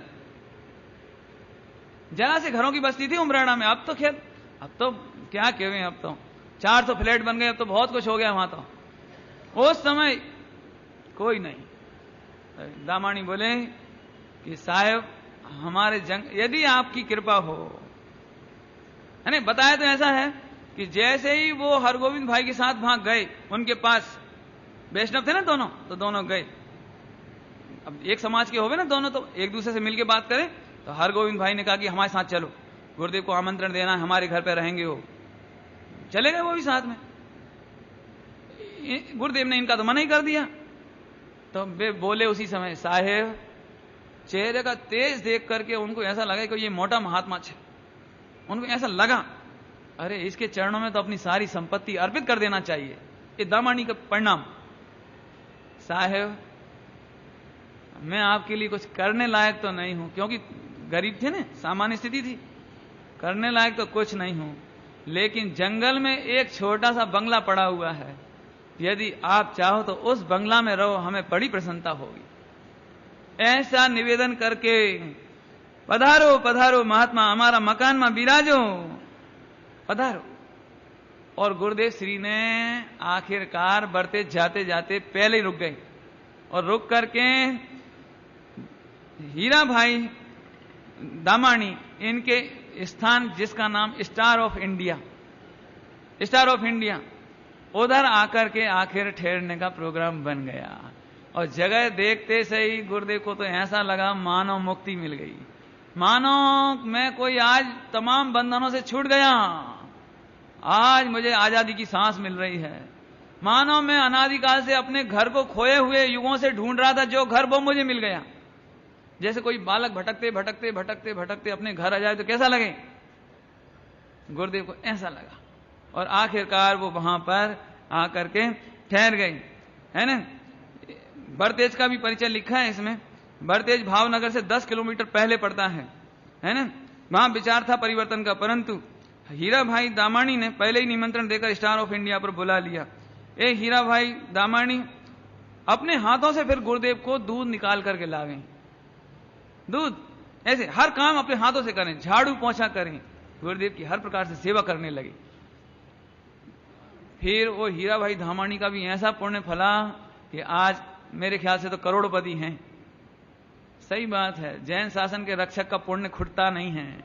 जरा से घरों की बस्ती थी उमराना में। अब तो खेत, अब तो क्या कहें, अब तो 400 फ्लैट बन गए, अब तो बहुत कुछ हो गया वहां। तो उस समय कोई नहीं। दामाणी बोले कि साहब हमारे यदि आपकी कृपा हो, है ना, बताया तो ऐसा है कि जैसे ही वो हरगोविंद भाई के साथ वहां गए, उनके पास वैष्णव थे ना दोनों, तो दोनों गए। अब एक समाज के हो गए ना दोनों, तो एक दूसरे से मिलके बात करें। तो हरगोविंद भाई ने कहा कि हमारे साथ चलो, गुरुदेव को आमंत्रण देना है, हमारे घर पे रहेंगे वो। चले गए वो भी साथ में। गुरुदेव ने इनका तो मना ही कर दिया। तो वे बोले उसी समय, साहेब चेहरे का तेज देख करके उनको ऐसा लगा कि ये मोटा महात्मा है। उनको ऐसा लगा, अरे इसके चरणों में तो अपनी सारी संपत्ति अर्पित कर देना चाहिए। ये दामाणी का परिणाम। साहेब मैं आपके लिए कुछ करने लायक तो नहीं हूं, क्योंकि गरीब थे ना, सामान्य स्थिति थी, करने लायक तो कुछ नहीं हूं, लेकिन जंगल में एक छोटा सा बंगला पड़ा हुआ है, यदि आप चाहो तो उस बंगला में रहो, हमें बड़ी प्रसन्नता होगी। ऐसा निवेदन करके, पधारो पधारो महात्मा, हमारा मकान में बिराजो, पधारो। और गुरुदेव श्री ने आखिरकार बढ़ते जाते जाते पहले ही रुक गए, और रुक करके हीरा भाई दामाणी, इनके स्थान जिसका नाम star of India, star of India, उधर आकर के आखिर ठहरने का प्रोग्राम बन गया। और जगह देखते से ही गुरुदेव को तो ऐसा लगा मानो मुक्ति मिल गई, मानो मैं कोई आज तमाम बंधनों से छूट गया, आज मुझे आजादी की सांस मिल रही है, मानो मैं अनादिकाल से अपने घर को खोए हुए युगों से ढूंढ रहा था, जो घर वो मुझे मिल गया। जैसे कोई बालक भटकते भटकते भटकते भटकते अपने घर आ जाए तो कैसा लगे, गुरुदेव को ऐसा लगा। और आखिरकार वो वहां पर आकर के ठहर गई, है ना। बड़तेज का भी परिचय लिखा है इसमें। बड़तेज भावनगर से 10 किलोमीटर पहले पड़ता है ना। वहां विचार था परिवर्तन का, परंतु हीरा भाई दामाणी ने पहले ही निमंत्रण देकर स्टार ऑफ इंडिया पर बुला लिया। ए हीरा भाई दामाणी अपने हाथों से फिर गुरुदेव को दूध निकाल करके लावे, दूध, ऐसे हर काम अपने हाथों से करें, झाड़ू पोंछा करें, गुरुदेव की हर प्रकार से सेवा करने लगे। फिर वो हीरा भाई दामाणी का भी ऐसा पुण्य फला कि आज मेरे ख्याल से तो करोड़पति हैं। सही बात है, जैन शासन के रक्षक का पुण्य खुटता नहीं है,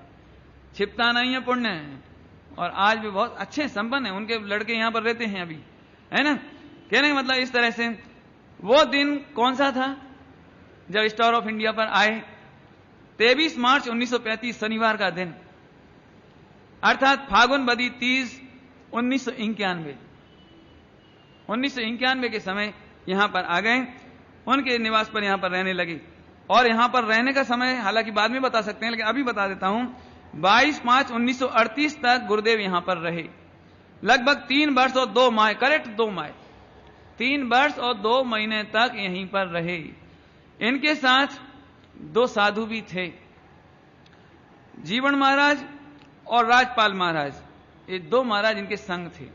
छिपता नहीं है पुण्य, और आज भी बहुत अच्छे संपन्न है। उनके लड़के यहां पर रहते हैं अभी, है ना। कहने का मतलब इस तरह से वो दिन कौन सा था जब स्टार ऑफ इंडिया पर आए, 23 मार्च 1935 शनिवार का दिन, अर्थात फागुन बदी 30 1991। 1991 के समय यहां पर आ गए, उनके निवास पर यहां पर रहने लगे। और यहां पर रहने का समय हालांकि बाद में बता सकते हैं, लेकिन अभी बता देता हूं। 22 मार्च 1938 तक गुरुदेव यहां पर रहे, लगभग 3 वर्ष और 2 माह, करेक्ट 2 माह, 3 वर्ष और 2 महीने तक यहीं पर रहे। इनके साथ 2 साधु भी थे, जीवन महाराज और राजपाल महाराज, ये 2 महाराज इनके संग थे।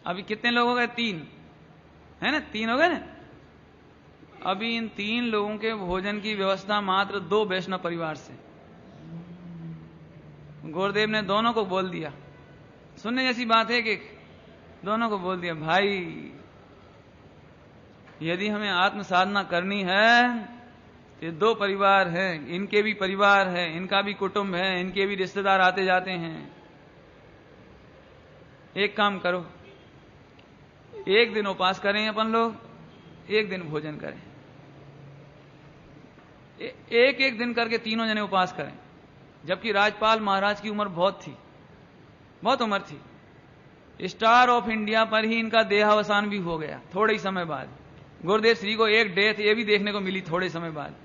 अभी कितने लोग हो गए? 3, है ना, 3 हो गए ना। अभी इन 3 लोगों के भोजन की व्यवस्था मात्र 2 वैष्णव परिवार से। गुरुदेव ने दोनों को बोल दिया, सुनने जैसी बात है कि दोनों को बोल दिया, भाई यदि हमें आत्म साधना करनी है, ये 2 परिवार हैं, इनके भी परिवार है, इनका भी कुटुंब है, इनके भी रिश्तेदार आते जाते हैं। एक काम करो, एक दिन उपवास करें अपन लोग, एक दिन भोजन करें, एक एक दिन करके तीनों जने उपवास करें। जबकि राजपाल महाराज की उम्र बहुत थी, बहुत उम्र थी। स्टार ऑफ इंडिया पर ही इनका देहावसान भी हो गया थोड़े ही समय बाद। गुरुदेव श्री को एक डेथ ये भी देखने को मिली थोड़े समय बाद।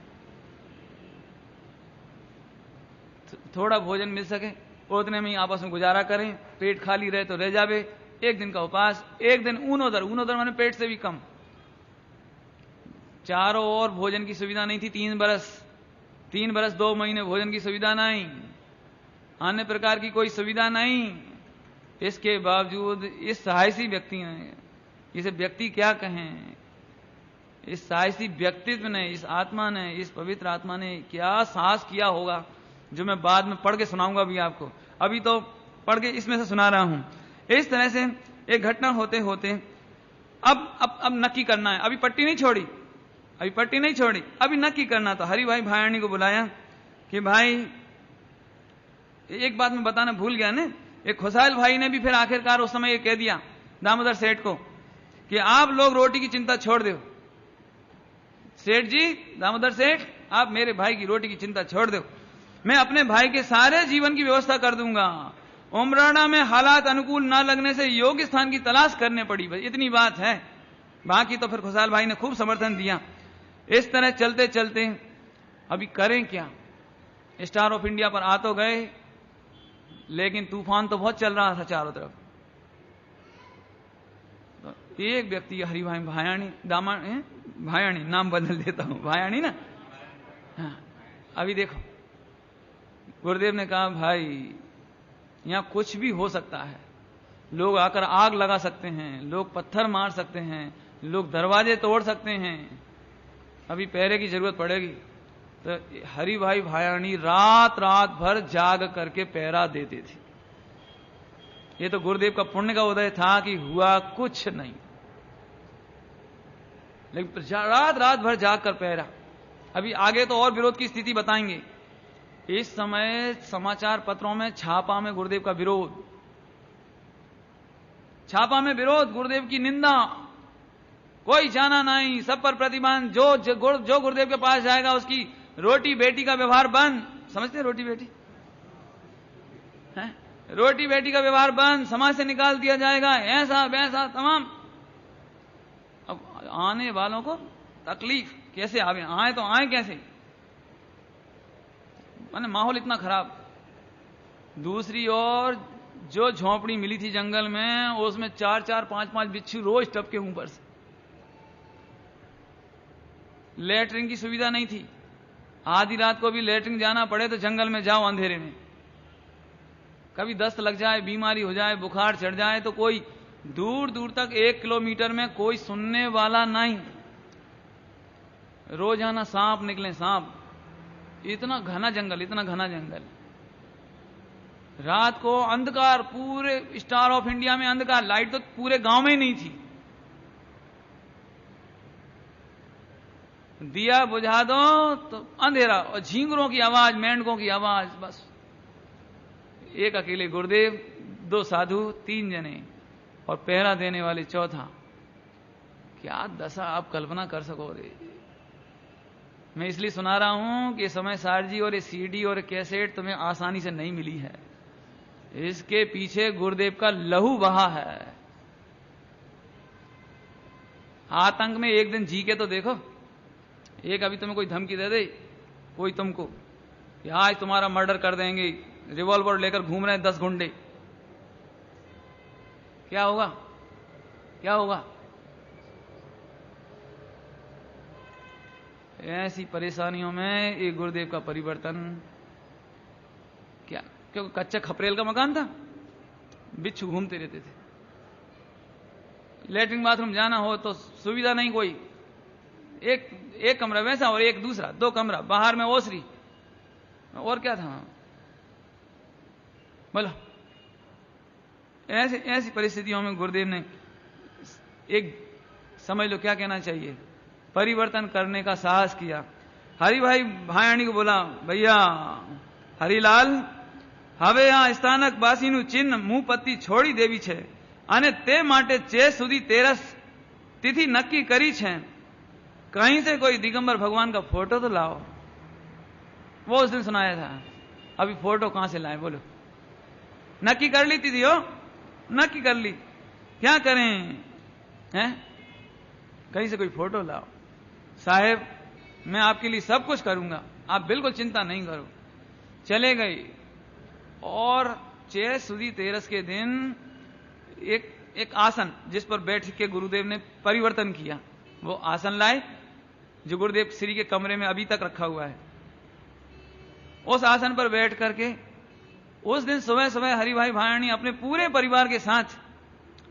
थोड़ा भोजन मिल सके उतने में ही आपस में गुजारा करें, पेट खाली रहे तो रह जावे। एक दिन का उपवास, एक दिन ऊनोदर माने पेट से भी कम। चारों ओर भोजन की सुविधा नहीं थी। 3 बरस 2 महीने भोजन की सुविधा नहीं, अन्य प्रकार की कोई सुविधा नहीं। इसके बावजूद इस साहसी व्यक्ति ने, इसे व्यक्ति क्या कहें, इस साहसी व्यक्तित्व ने, इस आत्मा ने, इस पवित्र आत्मा ने क्या साहस किया होगा, जो मैं बाद में पढ़ के सुनाऊंगा भी आपको। अभी तो पढ़ के इसमें से सुना रहा हूं। इस तरह से एक घटना होते होते अब नक्की करना है। अभी पट्टी नहीं छोड़ी, अभी नक्की करना। तो हरि भाई भायाणी को बुलाया कि भाई एक बात मैं बताना भूल गया ने। एक खुशहाल भाई ने भी फिर आखिरकार उस समय ये कह दिया दामोदर सेठ को कि आप लोग रोटी की चिंता छोड़ दो। सेठ जी, दामोदर सेठ, आप मेरे भाई की रोटी की चिंता छोड़ दो, मैं अपने भाई के सारे जीवन की व्यवस्था कर दूंगा। उमराना में हालात अनुकूल ना लगने से योग्य स्थान की तलाश करने पड़ी, बस इतनी बात है। बाकी तो फिर खुशहाल भाई ने खूब समर्थन दिया। इस तरह चलते चलते अभी करें क्या। स्टार ऑफ इंडिया पर आ तो गए, लेकिन तूफान तो बहुत चल रहा था चारों तरफ। तो एक व्यक्ति हरि भाई भायाणी, भायाणी नाम बदल देता हूं, भायाणी ना, हाँ। अभी देखो, गुरुदेव ने कहा भाई यहां कुछ भी हो सकता है। लोग आकर आग लगा सकते हैं, लोग पत्थर मार सकते हैं, लोग दरवाजे तोड़ सकते हैं, अभी पहरे की जरूरत पड़ेगी। तो हरि भाई भायाणी रात भर जाग करके पहरा देते थे। ये तो गुरुदेव का पुण्य का उदय था कि हुआ कुछ नहीं, लेकिन रात भर जाग कर पहरा। अभी आगे तो और विरोध की स्थिति बताएंगे। इस समय समाचार पत्रों में छापा में गुरुदेव का विरोध, छापा में विरोध, गुरुदेव की निंदा, कोई जाना नहीं, सब पर प्रतिबंध। जो गुरुदेव के पास जाएगा उसकी रोटी बेटी का व्यवहार बंद। समझते हैं रोटी बेटी है? रोटी बेटी का व्यवहार बंद, समाज से निकाल दिया जाएगा, ऐसा वैसा तमाम। अब आने वालों को तकलीफ कैसे आवे, आए तो आए कैसे, माने माहौल इतना खराब। दूसरी ओर जो झोंपड़ी मिली थी जंगल में, उसमें 4-4, 5-5 बिच्छू रोज टपके ऊपर से। लेटरिन की सुविधा नहीं थी, आधी रात को भी लेटरिन जाना पड़े तो जंगल में जाओ अंधेरे में। कभी दस्त लग जाए, बीमारी हो जाए, बुखार चढ़ जाए तो कोई दूर दूर तक 1 किलोमीटर में कोई सुनने वाला नहीं। रोजाना सांप निकले, सांप, इतना घना जंगल। रात को अंधकार, पूरे स्टार ऑफ इंडिया में अंधकार, लाइट तो पूरे गांव में ही नहीं थी। दिया बुझा दो तो अंधेरा, और झींगरों की आवाज, मेंढकों की आवाज, बस। एक अकेले गुरुदेव, 2 साधु, 3 जने और पहरा देने वाले चौथा। क्या दशा आप कल्पना कर सकोगे। मैं इसलिए सुना रहा हूं कि समय सार जी और ये सीडी और कैसेट तुम्हें आसानी से नहीं मिली है। इसके पीछे गुरुदेव का लहू बहा है। आतंक में एक दिन जी के तो देखो। एक अभी तुम्हें कोई धमकी दे दे कोई तुमको कि आज तुम्हारा मर्डर कर देंगे, रिवॉल्वर लेकर घूम रहे हैं 10 गुंडे, क्या होगा। ऐसी परेशानियों में एक गुरुदेव का परिवर्तन, क्या, क्योंकि कच्चा खपरेल का मकान था, बिच्छू घूमते रहते थे। लेटरिन बाथरूम जाना हो तो सुविधा नहीं कोई। एक कमरा वैसा और एक दूसरा, 2 कमरा, बाहर में ओसरी, और क्या था बोलो। ऐसी परिस्थितियों में गुरुदेव ने एक, समझ लो क्या कहना चाहिए, परिवर्तन करने का साहस किया। हरि भाई भायाणी को बोला, भैया हरिलाल, હવે આ સ્થાનક વાસીનું ચિહ્ન મું પત્તી છોડી દેવી છે અને તે માટે ચેત સુધી 13 तिथि नक्की करी છે। कहीं से कोई दिगंबर भगवान का फोटो तो लाओ। वो उस दिन सुनाया था, अभी फोटो कहां से लाए बोलो। नक्की कर ली तिथि हो, नक्की कर ली, क्या करें हैं? कहीं से कोई फोटो लाओ। साहेब मैं आपके लिए सब कुछ करूंगा, आप बिल्कुल चिंता नहीं करो। चले गए और 6 सुदी 13 के दिन एक आसन जिस पर बैठ के गुरुदेव ने परिवर्तन किया, वो आसन लाए जो गुरुदेव श्री के कमरे में अभी तक रखा हुआ है। उस आसन पर बैठ करके उस दिन सुबह सुबह हरिभाई भायाणी अपने पूरे परिवार के साथ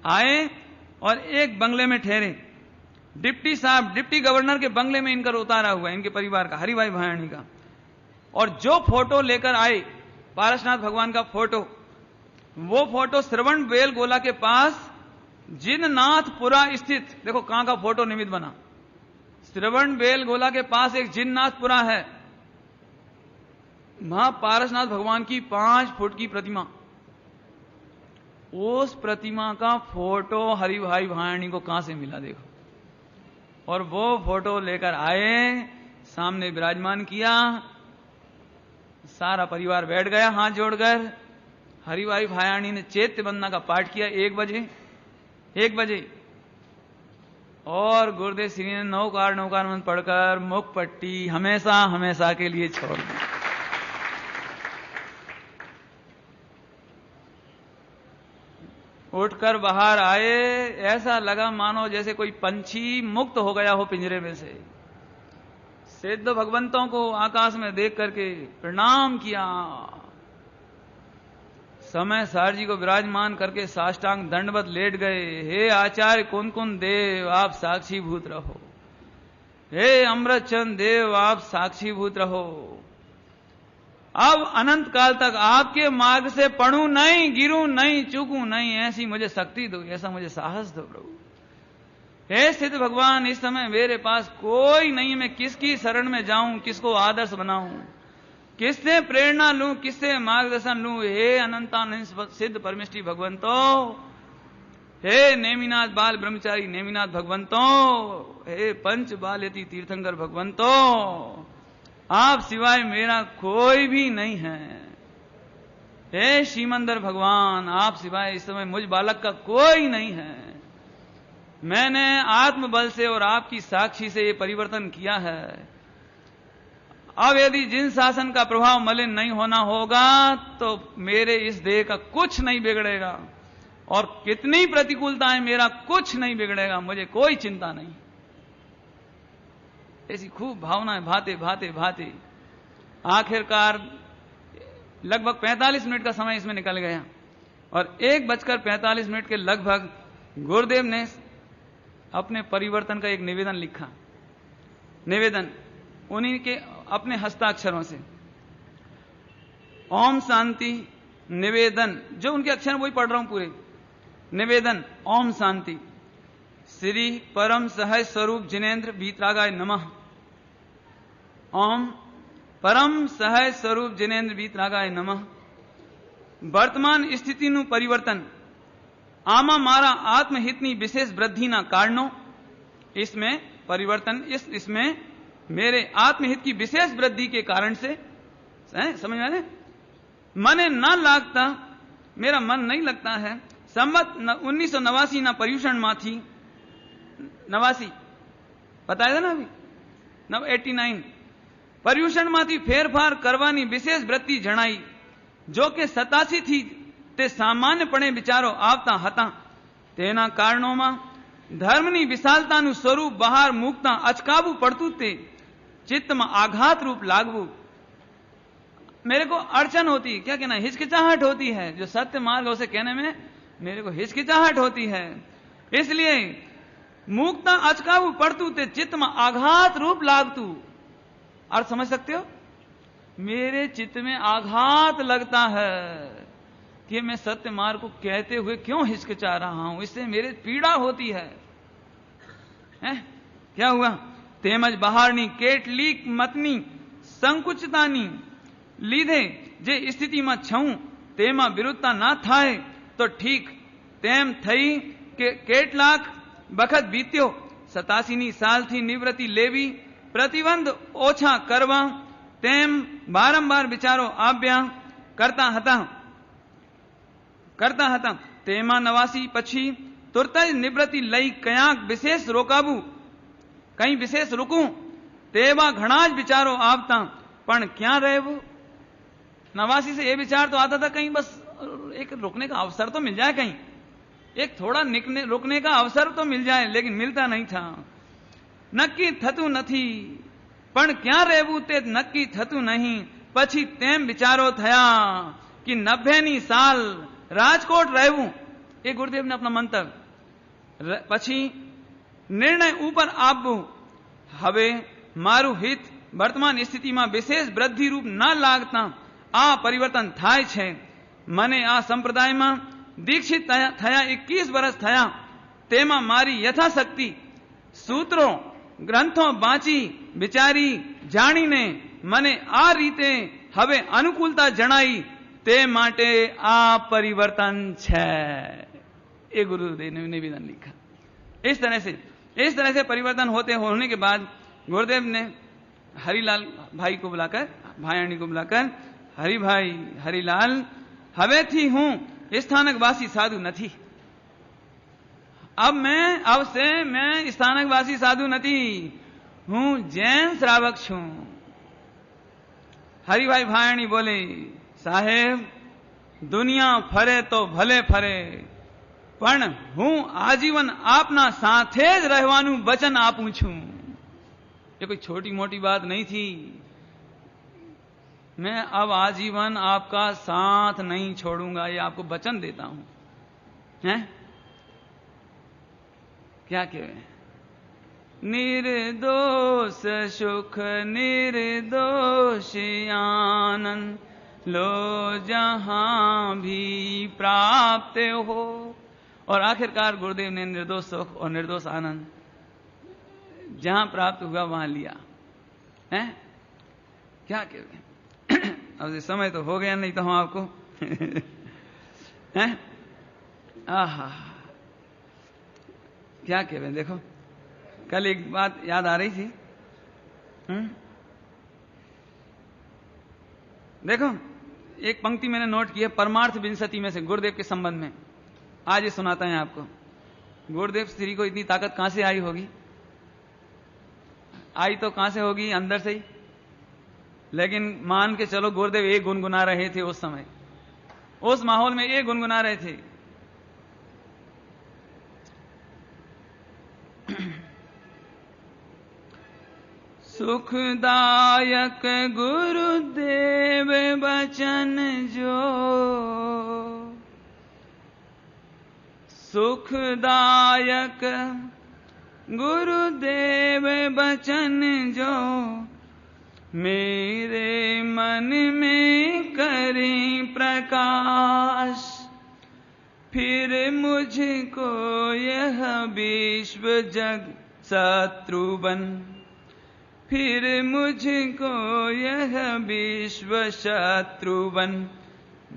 आए और एक बंगले में ठहरे। डिप्टी साहब, डिप्टी गवर्नर के बंगले में इनका उतारा हुआ है, इनके परिवार का, हरिभाई भायाणी का। और जो फोटो लेकर आए पारसनाथ भगवान का फोटो, वो फोटो श्रवण बेल गोला के पास जिननाथपुरा स्थित, देखो कहां का फोटो निमित्त बना, श्रवण बेल गोला के पास एक जिननाथपुरा है, वहां पारसनाथ भगवान की 5 फुट की प्रतिमा। उस प्रतिमा का फोटो हरिभाई भायाणी को कहां से मिला देखो। और वो फोटो लेकर आए, सामने विराजमान किया, सारा परिवार बैठ गया हाथ जोड़कर। हरिभाई भायाणी ने चैत्य वंदना का पाठ किया 1 बजे और गुरुदेव श्री ने नौकार मंत्र पढ़कर मुख पट्टी हमेशा हमेशा के लिए छोड़ दी। उठकर बाहर आए, ऐसा लगा मानो जैसे कोई पंछी मुक्त हो गया हो पिंजरे में से। सिद्ध भगवंतों को आकाश में देख करके प्रणाम किया, समय सार जी को विराजमान करके साष्टांग दंडवत लेट गए। हे आचार्य कुन देव आप साक्षी भूत रहो, हे अमृतचंद देव आप साक्षी भूत रहो। अब अनंत काल तक आपके मार्ग से पढ़ूं नहीं, गिरूं नहीं, चूकूं नहीं, ऐसी मुझे शक्ति दो, ऐसा मुझे साहस दो प्रभु। हे सिद्ध भगवान इस समय मेरे पास कोई नहीं, मैं किसकी शरण में जाऊं, किसको आदर्श बनाऊं, किससे प्रेरणा लूं, किससे मार्गदर्शन लूं। हे अनंतानंद सिद्ध परमेष्टि भगवंतो, हे नेमिनाथ बाल ब्रह्मचारी नेमिनाथ भगवंतो, हे पंच बाल यति तीर्थंकर भगवंतो, आप सिवाय मेरा कोई भी नहीं है। हे श्रीमंदर भगवान आप सिवाय इस समय मुझ बालक का कोई नहीं है। मैंने आत्मबल से और आपकी साक्षी से ये परिवर्तन किया है। अब यदि जिन शासन का प्रभाव मलिन नहीं होना होगा तो मेरे इस देह का कुछ नहीं बिगड़ेगा, और कितनी प्रतिकूलताएं मेरा कुछ नहीं बिगड़ेगा, मुझे कोई चिंता नहीं। ऐसी खूब भावनाएं भाते भाते भाते आखिरकार लगभग 45 मिनट का समय इसमें निकल गया और 1:45 के लगभग गुरुदेव ने अपने परिवर्तन का एक निवेदन लिखा। निवेदन उन्हीं के अपने हस्ताक्षरों से, ओम शांति निवेदन, जो उनके अक्षर वही पढ़ रहा हूं पूरे। निवेदन ओम शांति, श्री परम सहज स्वरूप जिनेन्द्र वीतरागाय नमः। ओम परम सहज स्वरूप जिनेन्द्र वीतरागाय नमः। वर्तमान स्थितिનું પરિવર્તન આમાં મારા આત્મહિતની વિશેષ વૃદ્ધિના કારણો, इसमें परिवर्तन, इसमें मेरे आत्महित की विशेष वृद्धि के कारण से, समझ में आए, मन न लगता, मेरा मन नहीं लगता है। संवत 1989 ना पर्यूषण में थी, 89 बताया था ना अभी, 89 पर्यूषण में फेरफार करवानी विशेष वृत्ति जणाई, जो कि 87 थी ते सामान्यपणे विचारो आवता हता। तेना कारणों धर्मनी विशालताનું स्वरूप बहार मूकता अचकावू पड़तू ते चित्त में आघात रूप लागवू। मेरे को अड़चन होती, क्या कहना, हिचकिचाहट होती है। जो सत्य मार्ग है उसे कहने में मेरे को हिचकिचाहट होती है। इसलिए मूकता अचकाऊ पड़तू ते चित्त में आघात रूप लागतू। अर्थ समझ सकते हो? मेरे चित्त में आघात लगता है कि मैं सत्य मार्ग को कहते हुए क्यों हिचकिचा रहा हूं, इससे मेरे पीड़ा होती है। क्या हुआ? तेमज बहारनी केटलीक मतनी संकुचितानी लीधे जे स्थिति में छऊं तेमा विरुद्धता ना थाय तो ठीक तेम थई के केटलाक बखत बीत्यो 87 साल थी निवृत्ति लेवी प्रतिबंध ओछा करवा तेम बारंबार विचारो आव्या करता हता तेमा 89 पछी तुरत निवृत्ति लई कयांक विशेष रोकाबू कहीं विशेष रुकूं तेवा घना ज विचारो आवता पण क्या रहेवू। 89 से ये विचार तो आता था कहीं बस एक रुकने का अवसर तो मिल जाए, कहीं एक थोड़ा रुकने का अवसर तो मिल जाए, लेकिन मिलता नहीं था। नक्की थतु नथी पण क्या रहेवू ते नक्की थतु नहीं। पछी तेम विचारो थया कि 90 साल राजकोट रहेवू। ये गुरुदेव ने अपना मंतव्य पछी निर्णय ऊपर आपबू हवे मारू हित वर्तमान स्थिति में विशेष वृद्धि रूप न लागता आ परिवर्तन थाय छे। मने आ संप्रदाय में दीक्षित थया 21 वर्ष थया तेमा मारी यथाशक्ति सूत्रों ग्रंथों बाँची विचारी जाणीने मने आ रीते हवे अनुकूलता जणाई ते माटे आ परिवर्तन छे। ये गुरुदेव ने निवेदन लिखा। इस तरह से परिवर्तन होने के बाद गुरुदेव ने हरिलाल भाई को बुलाकर भायाणी को बुलाकर हरि भाई हरिलाल हवे थी हूं स्थानकवासी साधु नहीं। अब से मैं स्थानकवासी साधु नहीं हूं जैन श्रावक छूं। हरि भाई भायाणी बोले साहेब दुनिया फरे तो भले फरे पण हूं आजीवन आपना साथे ज रहवानु वचन आपू छूं। ये कोई छोटी मोटी बात नहीं थी। मैं अब आजीवन आपका साथ नहीं छोड़ूंगा, ये आपको वचन देता हूं। हैं? क्या कहे? निर्दोष सुख निर्दोष आनंद लो जहां भी प्राप्त हो। और आखिरकार गुरुदेव ने निर्दोष सुख और निर्दोष आनंद जहां प्राप्त हुआ वहां लिया है। क्या कहें? अब समय तो हो गया, नहीं तो हम आपको हैं? आहा क्या कहें? देखो कल एक बात याद आ रही थी। देखो एक पंक्ति मैंने नोट की है परमार्थ विंशति में से गुरुदेव के संबंध में। आज ये सुनाता है आपको। गुरुदेव श्री को इतनी ताकत कहां से आई होगी? आई तो कहां से होगी? अंदर से ही। लेकिन मान के चलो गुरुदेव एक गुनगुना रहे थे उस समय, उस माहौल में एक गुनगुना रहे थे। सुखदायक गुरुदेव बचन जो सुखदायक गुरुदेव बचन जो मेरे मन में करें प्रकाश। फिर मुझको यह विश्व जग शत्रु बन फिर मुझको यह विश्व शत्रु बन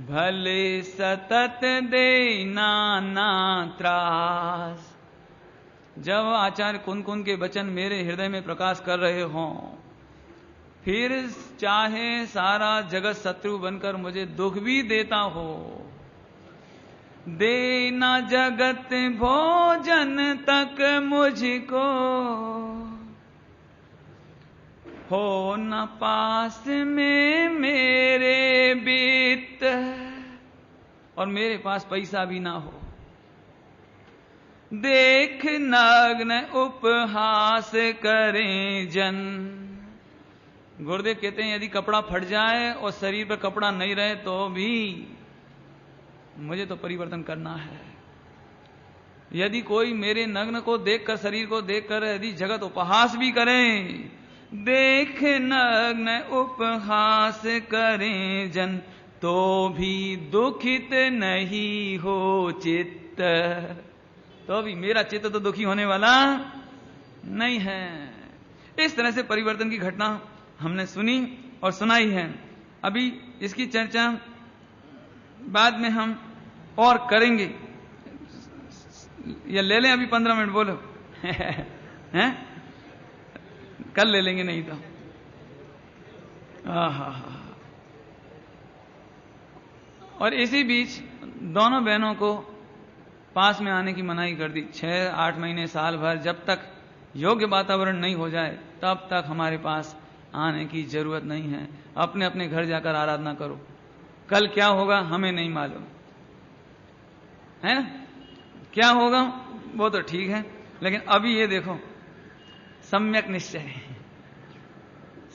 भले सतत देना ना त्रास। जब आचार्य कुन के वचन मेरे हृदय में प्रकाश कर रहे हों, फिर चाहे सारा जगत शत्रु बनकर मुझे दुख भी देता हो, देना जगत भोजन तक मुझको हो न पास में मेरे वित्त और मेरे पास पैसा भी ना हो। देख नग्न उपहास करें जन। गुरुदेव कहते हैं यदि कपड़ा फट जाए और शरीर पर कपड़ा नहीं रहे तो भी मुझे तो परिवर्तन करना है। यदि कोई मेरे नग्न को देखकर, शरीर को देखकर यदि जगत उपहास भी करे, देख नग्न उपहास करें जन, तो भी दुखित नहीं हो चित्त। तो भी मेरा चित्त तो दुखी होने वाला नहीं है। इस तरह से परिवर्तन की घटना हमने सुनी और सुनाई है। अभी इसकी चर्चा बाद में हम और करेंगे। या ले लें अभी 15 मिनट, बोलो हैं? कल ले लेंगे नहीं तो। और इसी बीच दोनों बहनों को पास में आने की मनाही कर दी। 6-8 महीने, साल भर, जब तक योग्य वातावरण नहीं हो जाए तब तक हमारे पास आने की जरूरत नहीं है। अपने अपने घर जाकर आराधना करो। कल क्या होगा हमें नहीं मालूम है ना। क्या होगा वो तो ठीक है, लेकिन अभी ये देखो, सम्यक निश्चय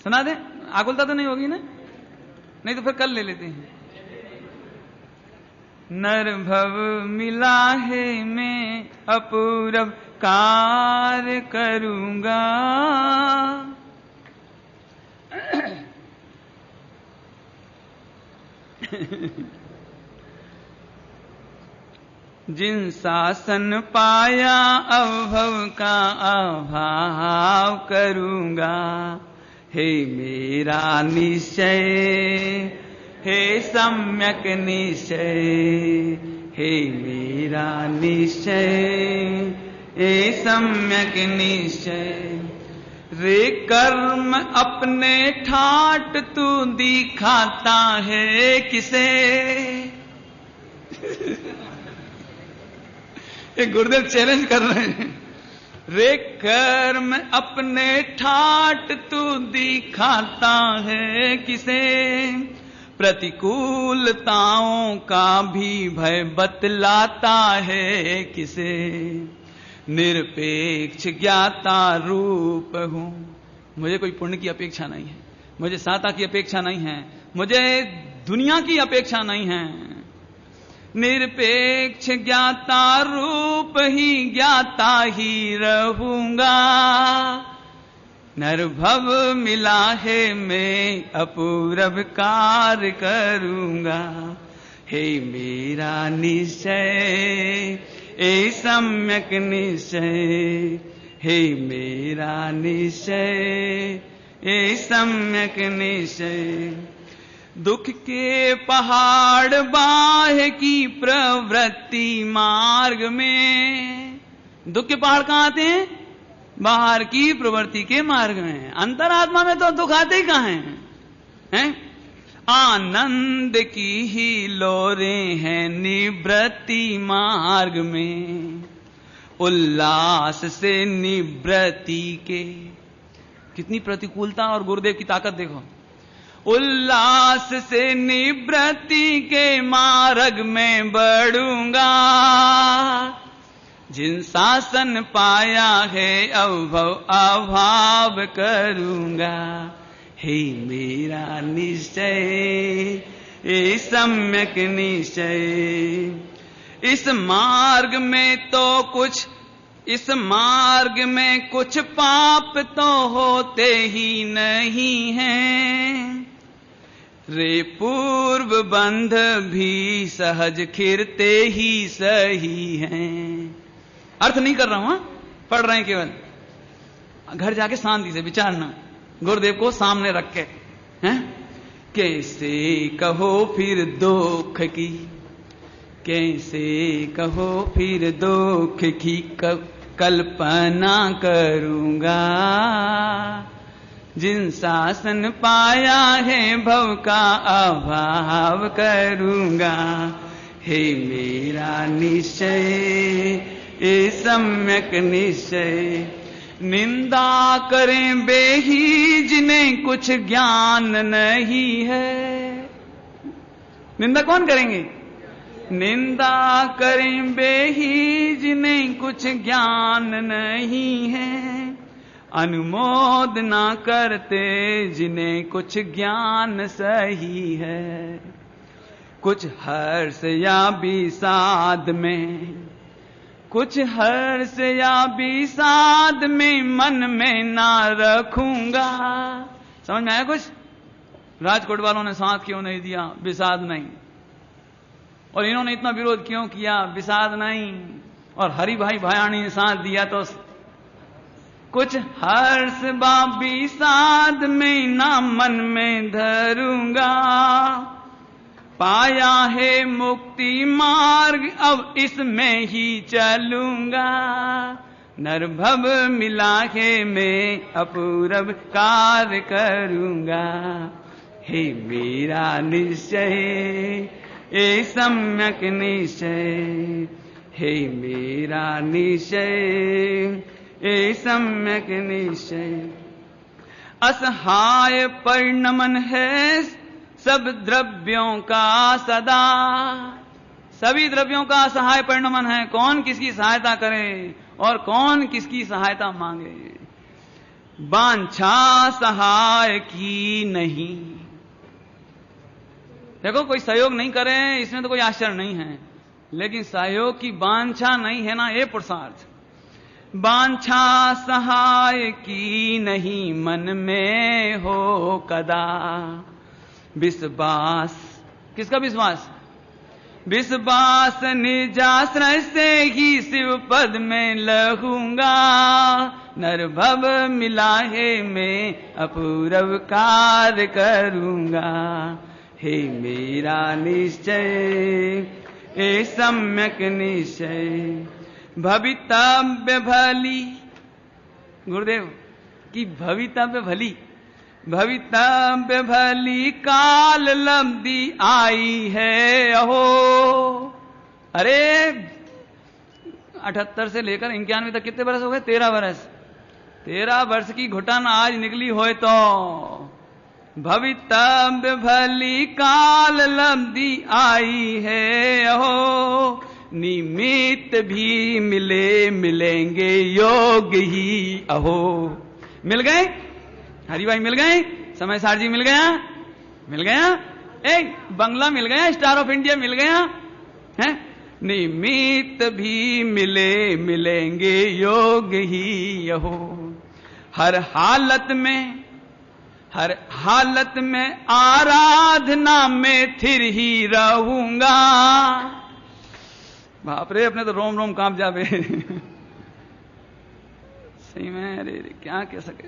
सुना दे। आकुलता तो नहीं होगी ना? नहीं तो फिर कल ले लेते हैं। नर भव मिला है मैं अपूरव कार्य करूंगा, जिन शासन पाया अभव का अभाव करूंगा। हे मेरा निश्चय, हे सम्यक निश्चय, हे मेरा निश्चय, हे सम्यक निश्चय। रे कर्म अपने ठाट तू दिखाता है किसे। ये गुरुदेव चैलेंज कर रहे हैं। रे कर्म अपने ठाट तू दिखाता है किसे, प्रतिकूलताओं का भी भय बतलाता है किसे। निरपेक्ष ज्ञाता रूप हूं, मुझे कोई पुण्य की अपेक्षा नहीं है, मुझे साता की अपेक्षा नहीं है, मुझे दुनिया की अपेक्षा नहीं है। निरपेक्ष ज्ञाता रूप ही ज्ञाता ही रहूंगा। नरभव मिला है मैं अपूरव कार्य करूंगा। हे मेरा निश्चय, ए सम्यक निश्चय, हे मेरा निश्चय, ए सम्यक निश्चय। दुख के पहाड़ बाह्य की प्रवृत्ति मार्ग में। दुख के पहाड़ कहां आते हैं? बाहर की प्रवृत्ति के मार्ग में। अंतरात्मा में तो दुख आते ही कहां हैं? आनंद की ही लोरें हैं निवृत्ति मार्ग में। उल्लास से निवृत्ति के, कितनी प्रतिकूलता और गुरुदेव की ताकत देखो। उल्लास से निवृत्ति के मार्ग में बढ़ूंगा। जिन शासन पाया है अभव अभाव करूंगा। हे मेरा निश्चय, ए सम्यक निश्चय। इस मार्ग में तो कुछ, इस मार्ग में कुछ पाप तो होते ही नहीं हैं। रे पूर्व बंध भी सहज खिरते ही सही हैं। अर्थ नहीं कर रहा हूं, पढ़ रहे हैं केवल। घर जाके शांति से विचारना, गुरुदेव को सामने रख के हैं। कैसे कहो फिर दुख की, कैसे कहो फिर दुख की कल्पना करूंगा। जिन शासन पाया है भव का अभाव करूंगा। हे मेरा निश्चय, ए सम्यक निश्चय। निंदा करें बेही जिन्हें कुछ ज्ञान नहीं है। निंदा कौन करेंगे? निंदा करें बेही जिन्हें कुछ ज्ञान नहीं है। अनुमोदना करते जिन्हें कुछ ज्ञान सही है। कुछ हर्ष या विषाद में कुछ हर्ष या विषाद में मन में ना रखूंगा। समझ में आया कुछ? राजकोट वालों ने साथ क्यों नहीं दिया? विषाद नहीं। और इन्होंने इतना विरोध क्यों किया? विषाद नहीं। और हरि भाई भायाणी ने साथ दिया तो कुछ हर्ष बा विषाद में ना मन में धरूंगा। पाया है मुक्ति मार्ग अब इसमें ही चलूंगा। नरभव मिला है मैं अपूर्व कार्य करूंगा। हे मेरा निश्चय ए सम्यक निश्चय। हे मेरा निश्चय ए सम्यक निश्चय। असहाय परिणमन है सब द्रव्यों का सदा। सभी द्रव्यों का असहाय परिणमन है। कौन किसकी सहायता करे और कौन किसकी सहायता मांगे। वांछा सहाय की नहीं। देखो, कोई सहयोग नहीं करे इसमें तो कोई आश्चर्य नहीं है, लेकिन सहयोग की वांछा नहीं है ना, ये पुरुषार्थ। वांछा सहाय की नहीं मन में हो कदा। विश्वास, किसका विश्वास? विश्वास निजाश्रय से ही शिव पद में लगूंगा। नरभव मिला है मैं अपूर्व कार्य करूंगा। हे मेरा निश्चय ए सम्यक निश्चय। भवितव्य भली, गुरुदेव की भवितव्य भली, भवितव्य भली काल लब्धि आई है अहो। अरे 78 से लेकर 91 तक कितने वर्ष हो गए? 13 वर्ष। 13 वर्ष की घुटन आज निकली होए तो भवितव्य भली काल लब्धि आई है अहो। निमित्त भी मिले मिलेंगे योग ही अहो। मिल गए हरिभाई, मिल गए समय सार जी, मिल गया, मिल गया एक बंगला मिल गया, स्टार ऑफ इंडिया मिल गया है। निमित्त भी मिले मिलेंगे योग ही अहो। हर हालत में, हर हालत में आराधना में थिर ही रहूंगा। बाप रे, अपने तो रोम रोम कांप जावे। सही में, अरे क्या कह सके।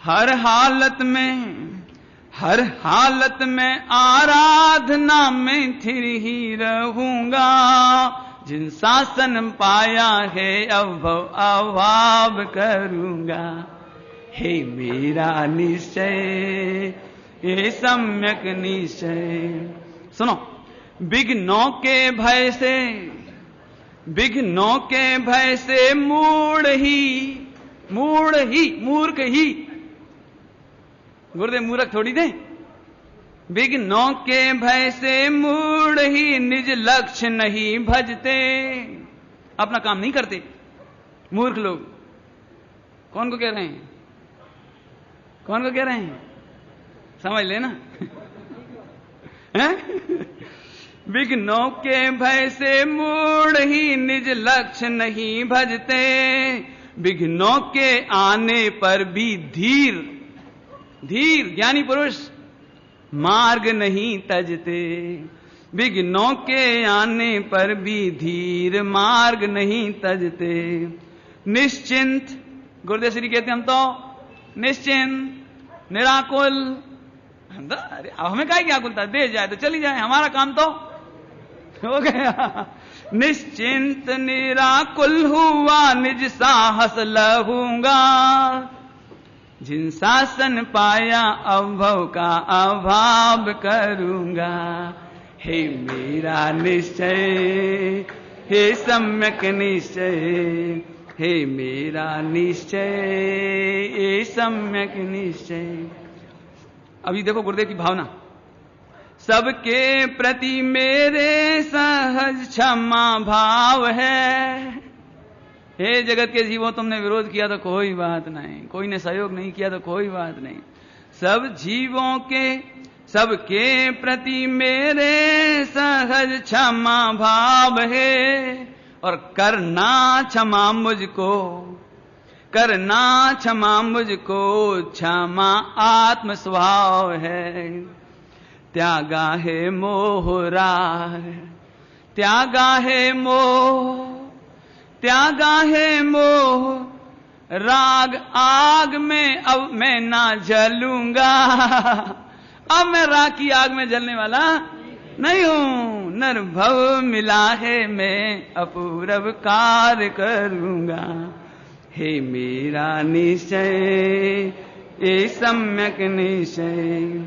हर हालत में, हर हालत में आराधना में थिर ही रहूंगा। जिन शासन पाया है अभाव करूंगा। हे मेरा निश्चय ये सम्यक निश्चय। सुनो, विघ्नों के भय से, विघ्नों के भय से मूढ़ ही, मूर्ख ही, गुरुदेव मूर्ख थोड़ी थे। विघ्नों के भय से मूढ़ ही निज लक्ष्य नहीं भजते। अपना काम नहीं करते मूर्ख लोग। कौन को कह रहे हैं? कौन को कह रहे हैं? समझ लेना। विघ्नों के भय से मूढ़ ही निज लक्ष्य नहीं भजते। विघ्नों के आने पर भी धीर, धीर ज्ञानी पुरुष मार्ग नहीं तजते। विघ्नों के आने पर भी धीर मार्ग नहीं तजते। निश्चिंत, गुरुदेव श्री कहते हम तो निश्चिंत निराकुल। अरे अब हमें काहे की आकुलता, दे जाए तो चली जाए, हमारा काम तो हो गया। निश्चिंत निराकुल हुआ निज साहस लहूंगा। जिन शासन पाया अभव का अभाव करूंगा। हे मेरा निश्चय हे सम्यक निश्चय। हे मेरा निश्चय ये सम्यक निश्चय। अभी देखो गुरुदेव की भावना। सबके प्रति मेरे सहज क्षमा भाव है। हे जगत के जीवों, तुमने विरोध किया तो कोई बात नहीं, कोई ने सहयोग नहीं किया तो कोई बात नहीं। सब जीवों के सबके प्रति मेरे सहज क्षमा भाव है, और करना क्षमा मुझको, करना क्षमा मुझको, क्षमा आत्म स्वभाव है। त्यागा है मोह राग, त्यागा है मोह, त्यागा है मोह राग, आग में अब मैं ना जलूंगा। अब मैं राग की आग में जलने वाला नहीं हूं। निर्भव मिला है मैं अपूर्व कार्य करूंगा। हे मेरा निश्चय ये सम्यक निश्चय,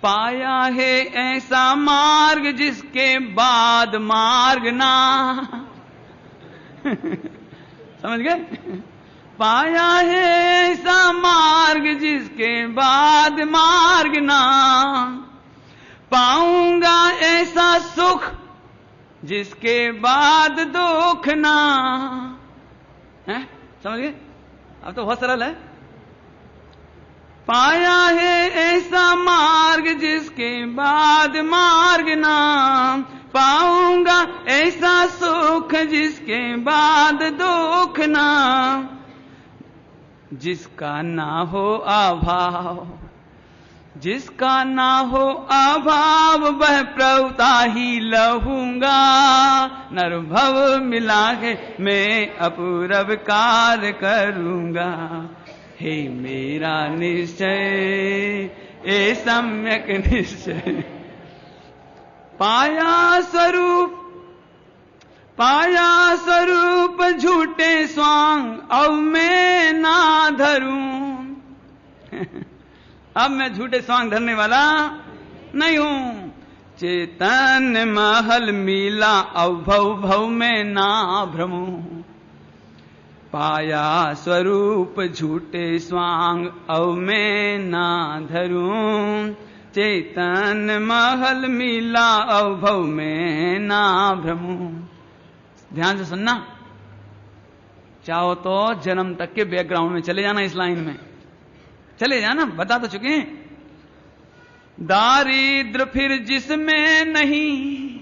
पाया है ऐसा मार्ग जिसके बाद मार्ग ना। समझ गए? पाया है ऐसा मार्ग जिसके बाद मार्ग ना, पाऊंगा ऐसा सुख जिसके बाद दुख ना। है? समझ गए? अब तो बहुत सरल है। पाया है ऐसा मार्ग जिसके बाद मार्ग ना, पाऊंगा ऐसा सुख जिसके बाद दुख ना। जिसका ना हो अभाव, जिसका ना हो अभाव, वह प्रभुता ही लहूंगा। नरभव मिला है मैं अपूर्व कार्य करूंगा। हे मेरा निश्चय ए सम्यक निश्चय, पाया स्वरूप, पाया स्वरूप झूठे स्वांग अब मैं ना धरूं। अब मैं झूठे स्वांग धरने वाला नहीं हूं। चेतन महल मिला अब भव भव में ना भ्रमूं। पाया स्वरूप झूठे स्वांग अब मैं ना धरूं। चेतन महल मिला अब भव में ना भ्रमूं। ध्यान से सुनना, चाहो तो जन्म तक के बैकग्राउंड में चले जाना, इस लाइन में चले जाना, बता तो चुके हैं। दारिद्र फिर जिसमें नहीं,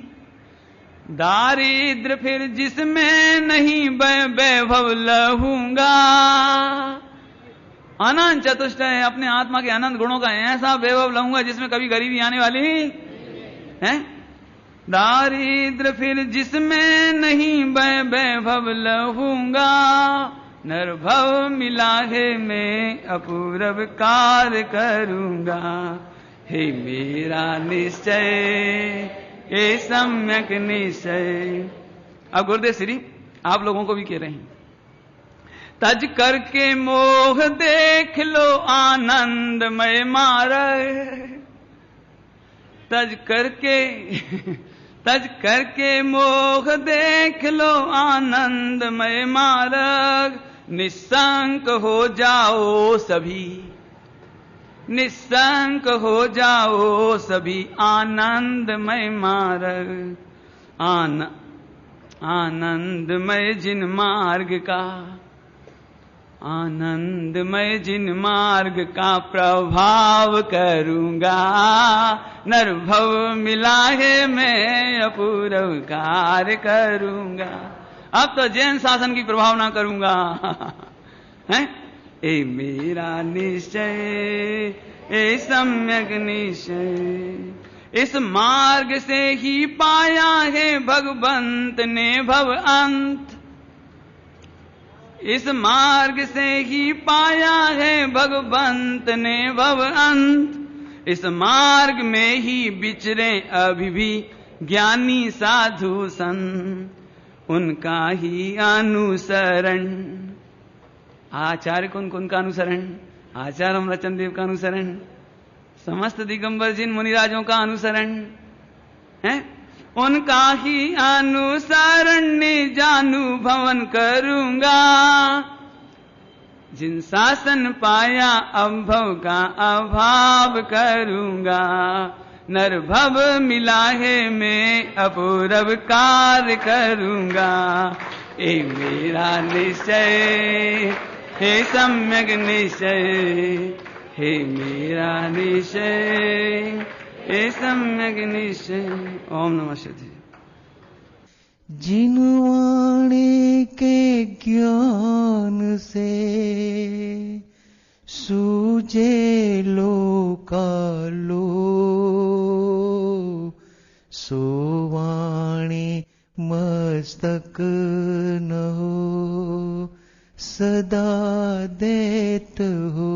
दारिद्र फिर जिसमें नहीं, वैभव लहूंगा। अनंत चतुष्ट है, अपने आत्मा के अनंत गुणों का ऐसा वैभव लहूंगा जिसमें कभी गरीबी आने वाली है। दारिद्र फिर जिसमें नहीं, वैभव लहूंगा। निर्भव मिला है मैं अपूर्व कार्य करूंगा। हे मेरा निश्चय ये सम्यक निश्चय। अब गुरुदेव श्री आप लोगों को भी कह रहे हैं, तज करके मोह देख लो आनंदमय मार्ग। तज करके तज करके मोह देख लो आनंदमय मार्ग। निस्संक हो जाओ सभी, निस्संक हो जाओ सभी, आनंदमय मार्ग। आनंदमय जिन मार्ग का, आनंदमय जिन मार्ग का प्रभाव करूंगा। नरभव मिला है मैं अपूर्व कार्य करूंगा। अब तो जैन शासन की प्रभाव ना करूंगा। हैं? ए मेरा निश्चय ए सम्यक निश्चय। इस मार्ग से ही पाया है भगवंत ने भव अंत। इस मार्ग से ही पाया है भगवंत ने भव अंत। इस मार्ग में ही विचरे अभी भी ज्ञानी साधु संत, उनका ही अनुसरण। आचार्य कौन कौन का अनुसरण? आचार्य अमृतचंद देव का अनुसरण, समस्त दिगंबर जिन मुनिराजों का अनुसरण है, उनका ही अनुसरण निजानुभवन करूंगा। जिन शासन पाया अनुभव का अभाव करूंगा। नरभव मिला है मैं अपूर्व कार्य करूंगा। ए मेरा निश्चय हे सम्यक निश्चय। हे मेरा निश्चय ए सम्यक निश्चय। ओम नमः शिवाय। जिनवाणे के ज्ञान से सूझे लोकालो, सोवाणे मस्तक न हो सदा देत हो।